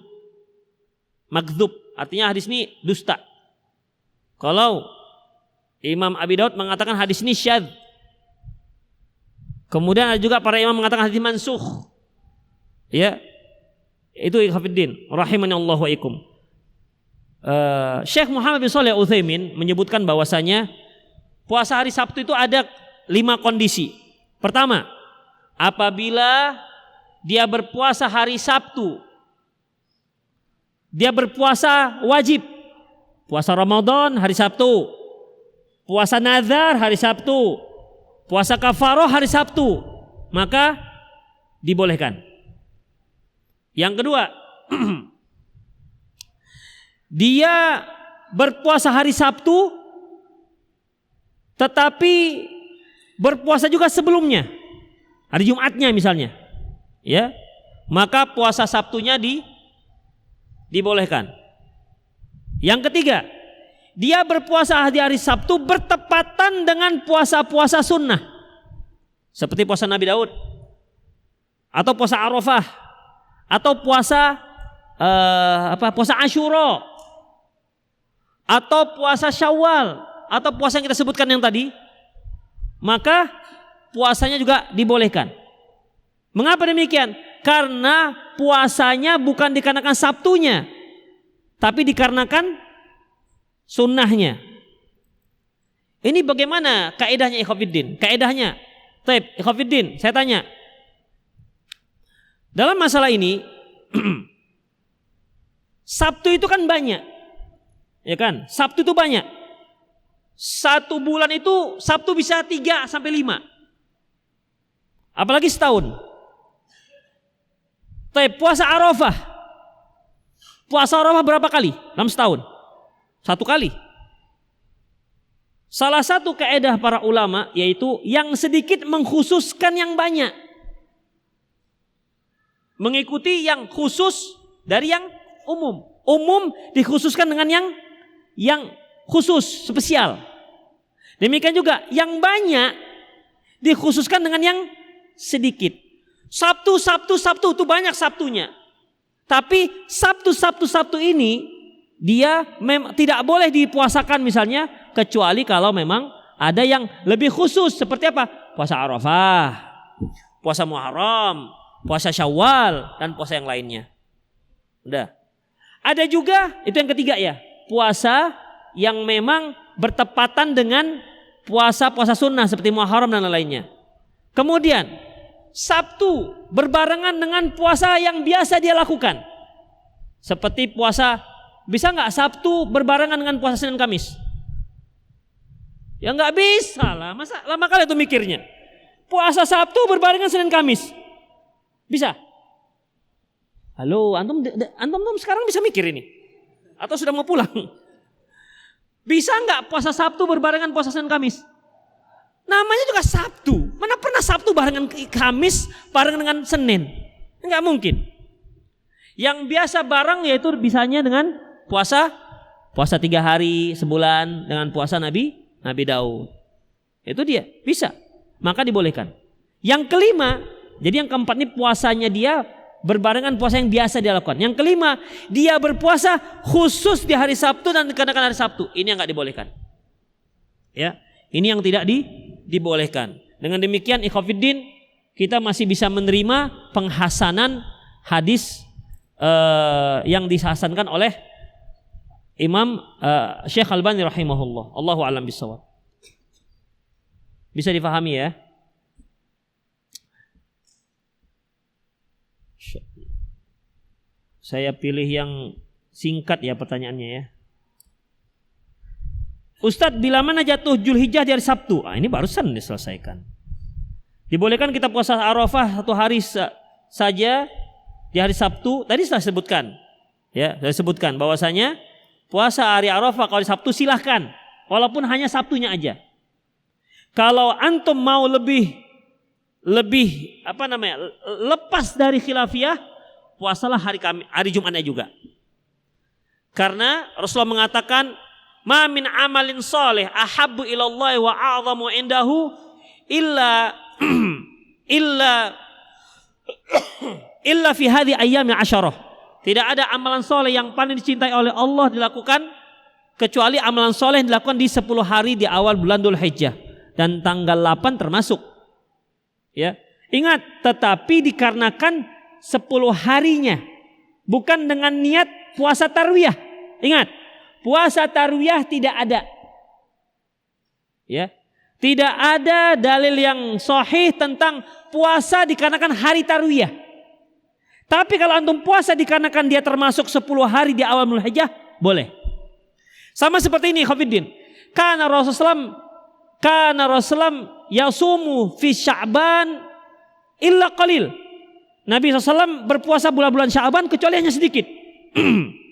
artinya hadis ini dusta. Kalau Imam Abi Daud mengatakan hadis ini syadz. Kemudian ada juga para imam mengatakan hadis mansukh. Ya. Itu ikhwatiddin rahimani Allah wa ikum. Syekh Muhammad bin Shalih Al-Utsaimin menyebutkan bahwasanya puasa hari Sabtu itu ada 5 kondisi. Pertama, apabila dia berpuasa hari Sabtu, dia berpuasa wajib, puasa Ramadan hari Sabtu, puasa nazar hari Sabtu, puasa kafaroh hari Sabtu, maka dibolehkan. Yang kedua, dia berpuasa hari Sabtu tetapi berpuasa juga sebelumnya, hari Jumatnya misalnya, ya, maka puasa Sabtunya dibolehkan. Yang ketiga, dia berpuasa di hari Sabtu bertepatan dengan puasa-puasa sunnah, seperti puasa Nabi Daud, atau puasa Arafah, atau puasa Asyura, atau puasa Syawal, atau puasa yang kita sebutkan yang tadi, maka puasanya juga dibolehkan. Mengapa demikian? Karena puasanya bukan dikarenakan Sabtunya, tapi dikarenakan sunnahnya. Ini bagaimana kaedahnya ikhwatiddin? Kaedahnya, taib ikhwatiddin, saya tanya. Dalam masalah ini, Sabtu itu kan banyak, ya kan? Sabtu itu banyak. Satu bulan itu Sabtu bisa 3 sampai 5. Apalagi setahun. Tapi puasa Arafah. Puasa Arafah berapa kali dalam setahun? 1 kali. Salah satu kaedah para ulama yaitu yang sedikit mengkhususkan yang banyak, mengikuti yang khusus dari yang umum. Umum dikhususkan dengan yang khusus, spesial. Demikian juga yang banyak dikhususkan dengan yang sedikit. Sabtu itu banyak Sabtunya. Tapi Sabtu ini dia tidak boleh dipuasakan misalnya, kecuali kalau memang ada yang lebih khusus, seperti apa? Puasa Arafah, puasa Muharram, puasa Syawal, dan puasa yang lainnya. Udah. Ada juga, itu yang ketiga ya, puasa yang memang bertepatan dengan puasa-puasa sunnah seperti Muharram dan lainnya. Kemudian Sabtu berbarengan dengan puasa yang biasa dia lakukan, seperti puasa, bisa nggak Sabtu berbarengan dengan puasa Senin Kamis? Ya nggak bisa lah, masa lama kali itu mikirnya. Puasa Sabtu berbarengan Senin Kamis, bisa? Halo, antum sekarang bisa mikir ini? Atau sudah mau pulang? Bisa nggak puasa Sabtu berbarengan puasa Senin Kamis? Namanya juga Sabtu. Mana pernah Sabtu barengan Kamis barengan dengan Senin? Enggak mungkin. Yang biasa bareng yaitu bisanya dengan puasa 3 hari sebulan dengan puasa Nabi Daud. Itu dia, bisa. Maka dibolehkan. Yang kelima, jadi yang keempat ini puasanya dia berbarengan puasa yang biasa dia lakukan. Yang kelima, dia berpuasa khusus di hari Sabtu dan dikarenakan hari Sabtu. Ini yang enggak dibolehkan. Ya, ini yang tidak dibolehkan. Dengan demikian ikhwatiddin, kita masih bisa menerima penghasanan hadis yang dihasankan oleh Imam Syekh Al-Albani rahimahullah. Allahu a'lam bishawab. Bisa difahami ya? Saya pilih yang singkat ya pertanyaannya ya. Ustadz, bila mana jatuh Zulhijjah di hari Sabtu? Ini barusan diselesaikan. Dibolehkan kita puasa Arafah 1 hari saja di hari Sabtu. Tadi sudah sebutkan, ya, saya sebutkan bahwasanya puasa hari Arafah kalau di Sabtu silahkan, walaupun hanya Sabtunya aja. Kalau antum mau lebih lepas dari khilafiyah, puasalah hari Jumatnya juga. Karena Rasulullah mengatakan, "Ma min amalin shalih ahabbu ilallahi wa a'zamu indahu illa fi hadhihi ayyami 'asharah." Tidak ada amalan soleh yang paling dicintai oleh Allah dilakukan kecuali amalan soleh yang dilakukan di 10 hari di awal bulan Dzulhijjah, dan tanggal 8 termasuk. Ya, ingat, tetapi dikarenakan 10 harinya, bukan dengan niat puasa tarwiyah. Ingat, puasa tarwiyah tidak ada. Ya, tidak ada dalil yang sahih tentang puasa dikarenakan hari tarwiyah. Tapi kalau antum puasa dikarenakan dia termasuk 10 hari di awal Dzulhijjah, boleh. Sama seperti ini, Khafiddin. Kana Rasulullah yasumu fi Sya'ban illa qalil. Nabi SAW berpuasa bulan-bulan Sya'ban kecuali hanya sedikit.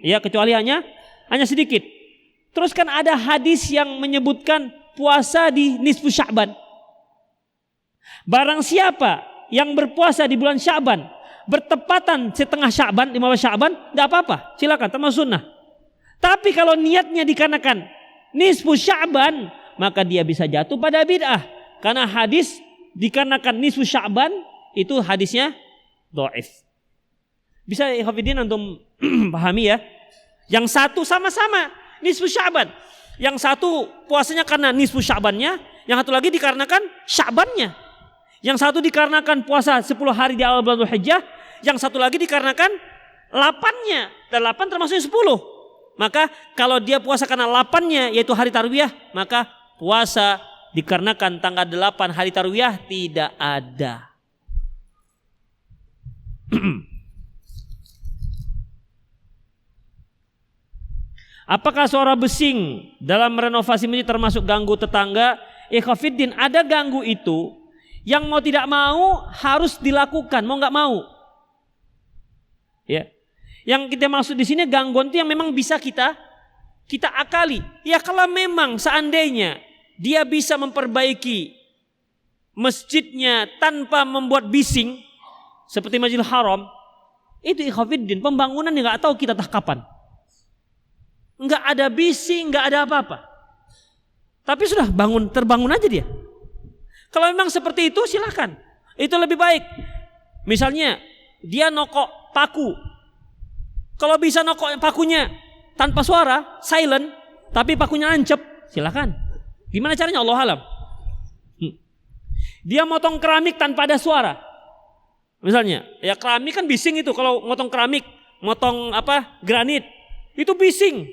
Ya, kecuali hanya sedikit. Terus kan ada hadis yang menyebutkan puasa di nisfu Sya'ban. Barang siapa yang berpuasa di bulan Sya'ban bertepatan setengah Sya'ban, 15 Sya'ban, enggak apa-apa, silakan, termasuk sunnah. Tapi kalau niatnya dikarenakan nisfu Sya'ban, maka dia bisa jatuh pada bid'ah. Karena hadis dikarenakan nisfu Sya'ban itu hadisnya dhaif. Bisa Hafidin antum pahami ya? Yang satu sama-sama nisfu Sya'ban. Yang satu puasanya karena nisfu Sya'bannya, yang satu lagi dikarenakan Sya'bannya. Yang satu dikarenakan puasa 10 hari di awal bulan Dzulhijjah, yang satu lagi dikarenakan 8-nya, dan 8 termasuk 10. Maka kalau dia puasa karena 8-nya yaitu hari tarwiyah, maka puasa dikarenakan tanggal 8 hari tarwiyah tidak ada. Apakah suara besing dalam renovasi masjid termasuk ganggu tetangga? Ikhwafiddin, ada ganggu itu yang mau tidak mau harus dilakukan, mau nggak mau. Ya, yang kita maksud di sini gangguan itu yang memang bisa kita akali. Ya, kalau memang seandainya dia bisa memperbaiki masjidnya tanpa membuat bising seperti Masjidil Haram, itu ikhwafiddin pembangunan yang nggak tahu kita entah kapan. Nggak ada bising, nggak ada apa-apa. Tapi sudah terbangun aja dia. Kalau memang seperti itu silakan. Itu lebih baik. Misalnya dia nokok paku. Kalau bisa nokok pakunya tanpa suara, silent, tapi pakunya nancep, silakan. Gimana caranya? Allah alam. Dia motong keramik tanpa ada suara. Misalnya, ya keramik kan bising itu. Kalau motong keramik, motong granit, itu bising.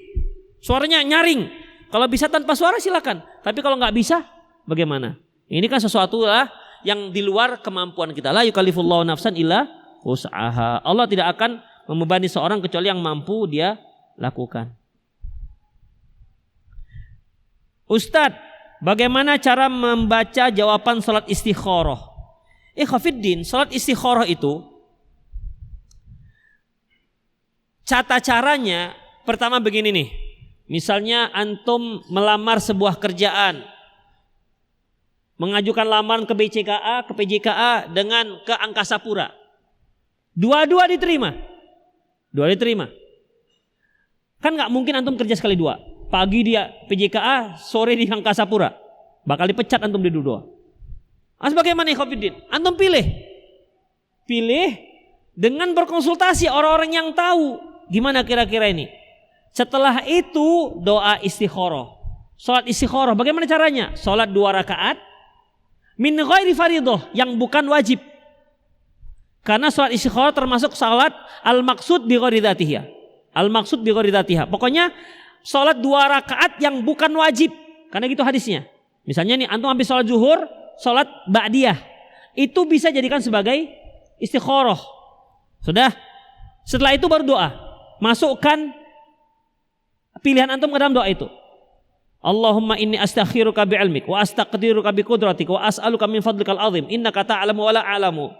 Suaranya nyaring. Kalau bisa tanpa suara silakan. Tapi kalau nggak bisa, bagaimana? Ini kan sesuatu lah yang di luar kemampuan kita. La yukallifullahu nafsan illa wus'aha. Allah tidak akan membebani seorang kecuali yang mampu dia lakukan. Ustadz, bagaimana cara membaca jawaban salat istikharah? Ikhwafiddin, salat istikharah itu tata caranya pertama begini nih. Misalnya antum melamar sebuah kerjaan, mengajukan lamaran ke BCKA, ke PJKA dengan ke Angkasa Pura. Dua-dua diterima. Kan nggak mungkin antum kerja sekali dua. Pagi dia PJKA, sore di Angkasa Pura. Bakal dipecat antum di dua. Bagaimana ikhwafiddin? Antum pilih dengan berkonsultasi orang-orang yang tahu gimana kira-kira ini. Setelah itu doa istikharah. Salat istikharah bagaimana caranya? Salat 2 rakaat min ghairi fardhah, yang bukan wajib. Karena salat istikharah termasuk salat al-maqsud bi ghairi dzatiha. Al-maqsud bi ghairi dzatiha. Pokoknya salat 2 rakaat yang bukan wajib. Karena gitu hadisnya. Misalnya nih antum habis salat zuhur, salat ba'diyah. Itu bisa jadikan sebagai istikharah. Sudah? Setelah itu baru doa. Masukkan pilihan antum ke dalam doa itu. Allahumma inni astakhiruka bi'ilmik wa astaqdiruka biqudratik wa as'aluka min fadlikal azim innaka ta'lamu wa la a'lamu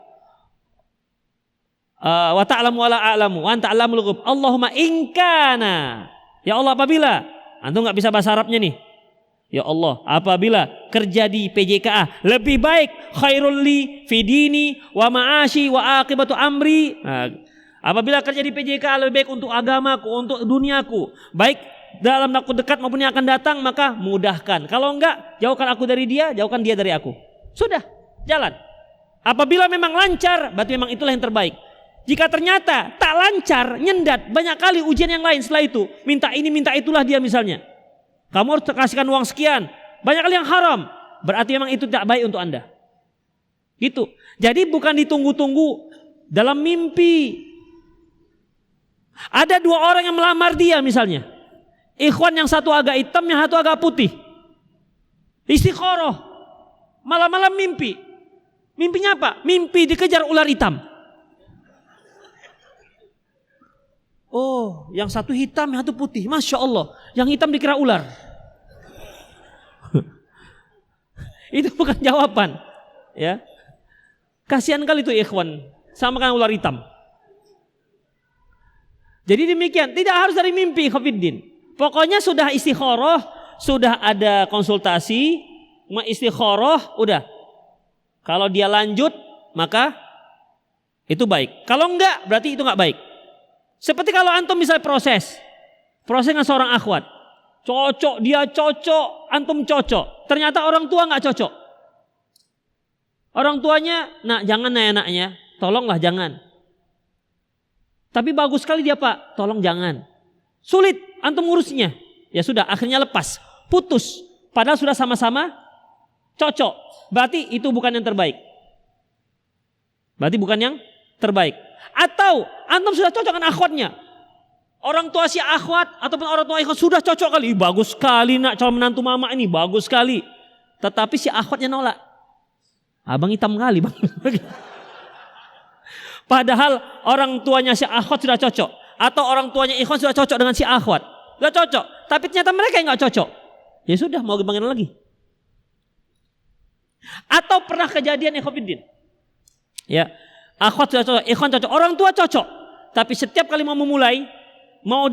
wa ta'lamu wa la a'lamu wa anta 'allamul ghuyub. Allahumma in kana, ya Allah apabila, antum enggak bisa bahasa Arabnya nih. Ya Allah, apabila kerja di PJKA lebih baik, khairul li fi dini wa ma'ashi wa aqibatu amri. Nah, apabila kerja di PJKA lebih baik untuk agamaku, untuk duniaku, baik dalam waktu dekat maupun yang akan datang, maka mudahkan. Kalau enggak, jauhkan aku dari dia, jauhkan dia dari aku. Sudah, jalan. Apabila memang lancar, berarti memang itulah yang terbaik. Jika ternyata tak lancar, nyendat, banyak kali ujian yang lain setelah itu, minta ini, minta itulah dia misalnya. Kamu harus kasihkan uang sekian, banyak kali yang haram, berarti memang itu tidak baik untuk Anda. Gitu. Jadi bukan ditunggu-tunggu dalam mimpi. Ada dua orang yang melamar dia misalnya. Ikhwan yang satu agak hitam, yang satu agak putih. Istikharah. Malam-malam mimpi. Mimpinya apa? Mimpi dikejar ular hitam. Oh, yang satu hitam, yang satu putih. Masya Allah. Yang hitam dikira ular. Itu bukan jawaban. Ya. Kasihan kali itu ikhwan. Sama kan ular hitam. Jadi demikian. Tidak harus dari mimpi, Khafiddin. Pokoknya sudah istikharah, sudah ada konsultasi, istikharah, udah. Kalau dia lanjut, maka itu baik. Kalau enggak, berarti itu enggak baik. Seperti kalau antum misalnya proses dengan seorang akhwat, cocok, dia cocok, antum cocok. Ternyata orang tua enggak cocok. Orang tuanya, nak jangan anaknya, tolonglah jangan. Tapi bagus sekali dia Pak, tolong jangan. Sulit antum ngurusnya. Ya sudah, akhirnya lepas, putus. Padahal sudah sama-sama cocok. Berarti itu bukan yang terbaik. Berarti bukan yang terbaik. Atau antum sudah cocok dengan akhwatnya. Orang tua si akhwat ataupun orang tua ikhwat sudah cocok kali. Bagus sekali nak calon menantu mama ini, bagus sekali. Tetapi si akhwatnya nolak. Abang hitam kali bang. Padahal orang tuanya si akhwat sudah cocok. Atau orang tuanya ikhwan sudah cocok dengan si akhwat. Sudah cocok. Tapi ternyata mereka yang gak cocok. Ya sudah, mau gimana lagi. Atau pernah kejadian Khafiddin. Ya, akhwat sudah cocok, ikhwan cocok, orang tua cocok. Tapi setiap kali mau memulai, mau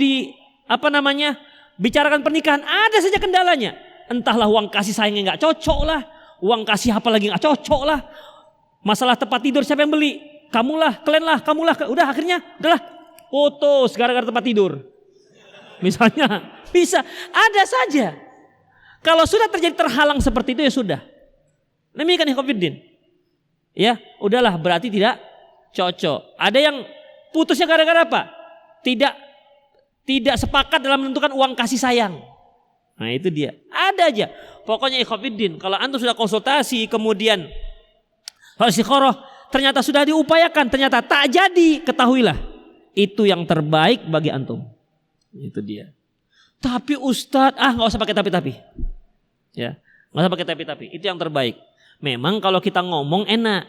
bicarakan pernikahan, ada saja kendalanya. Entahlah uang kasih sayangnya gak cocok lah. Uang kasih apa lagi gak cocok lah. Masalah tempat tidur siapa yang beli? Kamulah, kalianlah, kamulah. Udah akhirnya, udahlah. Putus gara-gara tempat tidur. Misalnya, bisa. Ada saja. Kalau sudah terjadi terhalang seperti itu ya sudah. Demikian Khafiddin. Ya, udahlah berarti tidak cocok. Ada yang putusnya gara-gara apa? Tidak sepakat dalam menentukan uang kasih sayang. Nah itu dia. Ada aja. Pokoknya Khafiddin, kalau antum sudah konsultasi kemudian istikharah, ternyata sudah diupayakan, ternyata tak jadi, ketahuilah itu yang terbaik bagi antum. Itu dia. Tapi Ustadz, nggak usah pakai tapi. Ya, nggak usah pakai tapi. Itu yang terbaik. Memang kalau kita ngomong enak,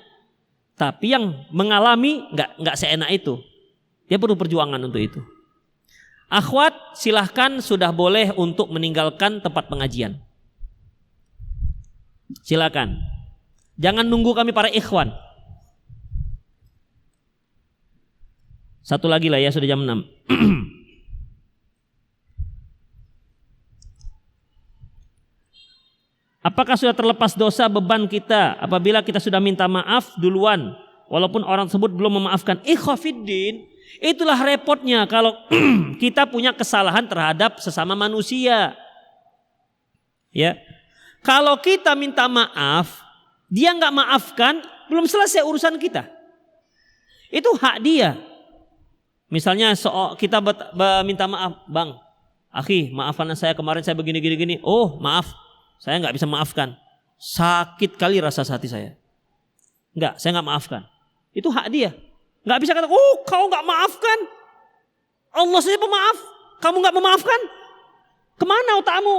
tapi yang mengalami nggak seenak itu. Dia perlu perjuangan untuk itu. Akhwat, silahkan sudah boleh untuk meninggalkan tempat pengajian. Silakan. Jangan nunggu kami para ikhwan. Satu lagi lah ya, sudah jam 6. Apakah sudah terlepas dosa beban kita apabila kita sudah minta maaf duluan walaupun orang tersebut belum memaafkan? Khafiddin, itulah repotnya kalau kita punya kesalahan terhadap sesama manusia. Ya. Kalau kita minta maaf, dia nggak maafkan, belum selesai urusan kita. Itu hak dia. Misalnya kita minta maaf, bang, akhi, maafkan saya kemarin saya begini. Oh maaf, saya nggak bisa maafkan. Sakit kali rasa hati saya. Enggak, saya nggak maafkan. Itu hak dia. Nggak bisa kata, oh kau nggak maafkan. Allah saja pemaaf, kamu nggak memaafkan. Kemana otakmu?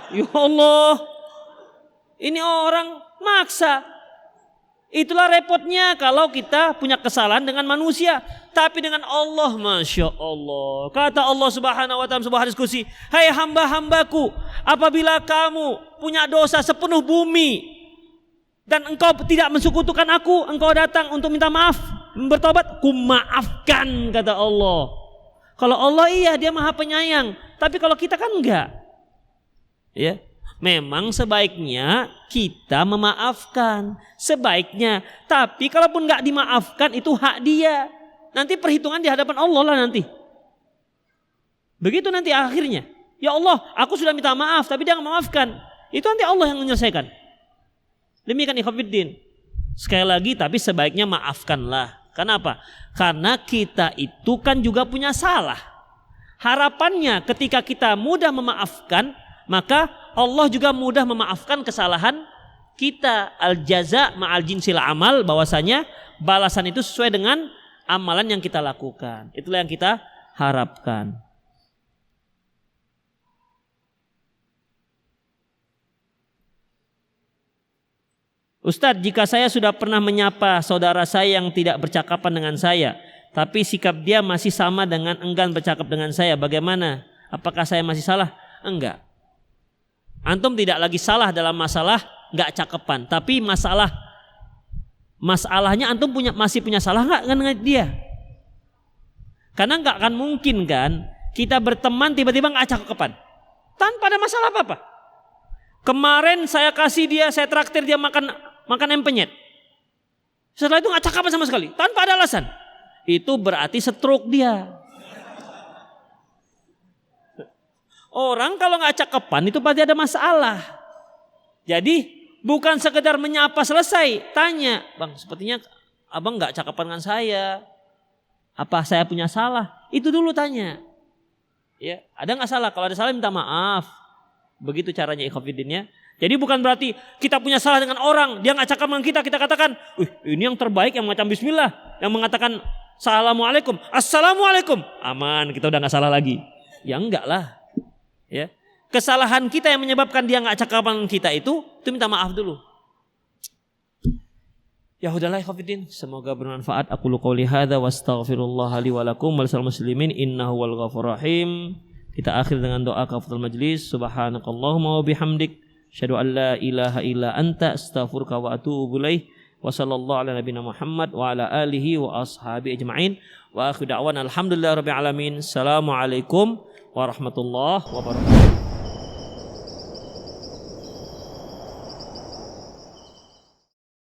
Ya Allah, ini orang maksa. Itulah repotnya kalau kita punya kesalahan dengan manusia. Tapi dengan Allah, Masya Allah. Kata Allah Subhanahu wa ta'ala sebuah diskusi. Hai hamba-hambaku, apabila kamu punya dosa sepenuh bumi dan engkau tidak mensekutukan aku, engkau datang untuk minta maaf, bertobat, ku maafkan, kata Allah. Kalau Allah iya, dia maha penyayang. Tapi kalau kita kan enggak. Ya. Memang sebaiknya kita memaafkan, sebaiknya. Tapi kalaupun nggak dimaafkan itu hak dia. Nanti perhitungan di hadapan Allah lah nanti. Begitu nanti akhirnya. Ya Allah, aku sudah minta maaf tapi dia nggak memaafkan. Itu nanti Allah yang menyelesaikan. Demikian ikhwatiddin. Sekali lagi, tapi sebaiknya maafkanlah. Kenapa? Karena kita itu kan juga punya salah. Harapannya ketika kita mudah memaafkan, maka Allah juga mudah memaafkan kesalahan kita. Al-jaza ma'al jinsil amal, bahwasanya balasan itu sesuai dengan amalan yang kita lakukan. Itulah yang kita harapkan. Ustadz, jika saya sudah pernah menyapa saudara saya yang tidak bercakapan dengan saya, tapi sikap dia masih sama dengan enggan bercakap dengan saya, bagaimana? Apakah saya masih salah? Enggak. Antum tidak lagi salah dalam masalah nggak cakepan, tapi masalahnya antum masih punya salah nggak dengan dia? Karena nggak akan mungkin kan kita berteman tiba-tiba nggak cakepan tanpa ada masalah apa-apa. Kemarin saya kasih dia, saya traktir dia makan ayam penyet. Setelah itu nggak cakapan sama sekali, tanpa ada alasan. Itu berarti stroke dia. Orang kalau nggak cakepan itu pasti ada masalah. Jadi bukan sekedar menyapa selesai, tanya, bang, sepertinya abang nggak cakepan dengan saya. Apa saya punya salah? Itu dulu tanya. Ya, ada nggak salah? Kalau ada salah minta maaf. Begitu caranya ikhwatiddin ya. Jadi bukan berarti kita punya salah dengan orang, dia nggak cakap dengan kita katakan, ini yang terbaik yang macam bismillah, yang mengatakan assalamualaikum, assalamualaikum, aman, kita udah nggak salah lagi. Ya enggak lah. Ya, kesalahan kita yang menyebabkan dia nggak cakapan kita itu minta maaf dulu. Ya udahlah ikhwatiddin, semoga bermanfaat. Aku qouli hadza wa astaghfirullah li wa lakum wa lisal muslimin innahu wal ghafurur rahim. Kita akhir dengan doa kafatul majlis. Subhanakallahumma wa bihamdik, asyhadu an la ilaha illa anta, astaghfiruka wa atubu ilaik. Wa sallallahu ala nabiyina Muhammad wa ala alihi wa ashabi ajma'in. Wa akhiru da'wana alhamdulillahirabbil alamin. Assalamualaikum warahmatullahi wabarakatuh.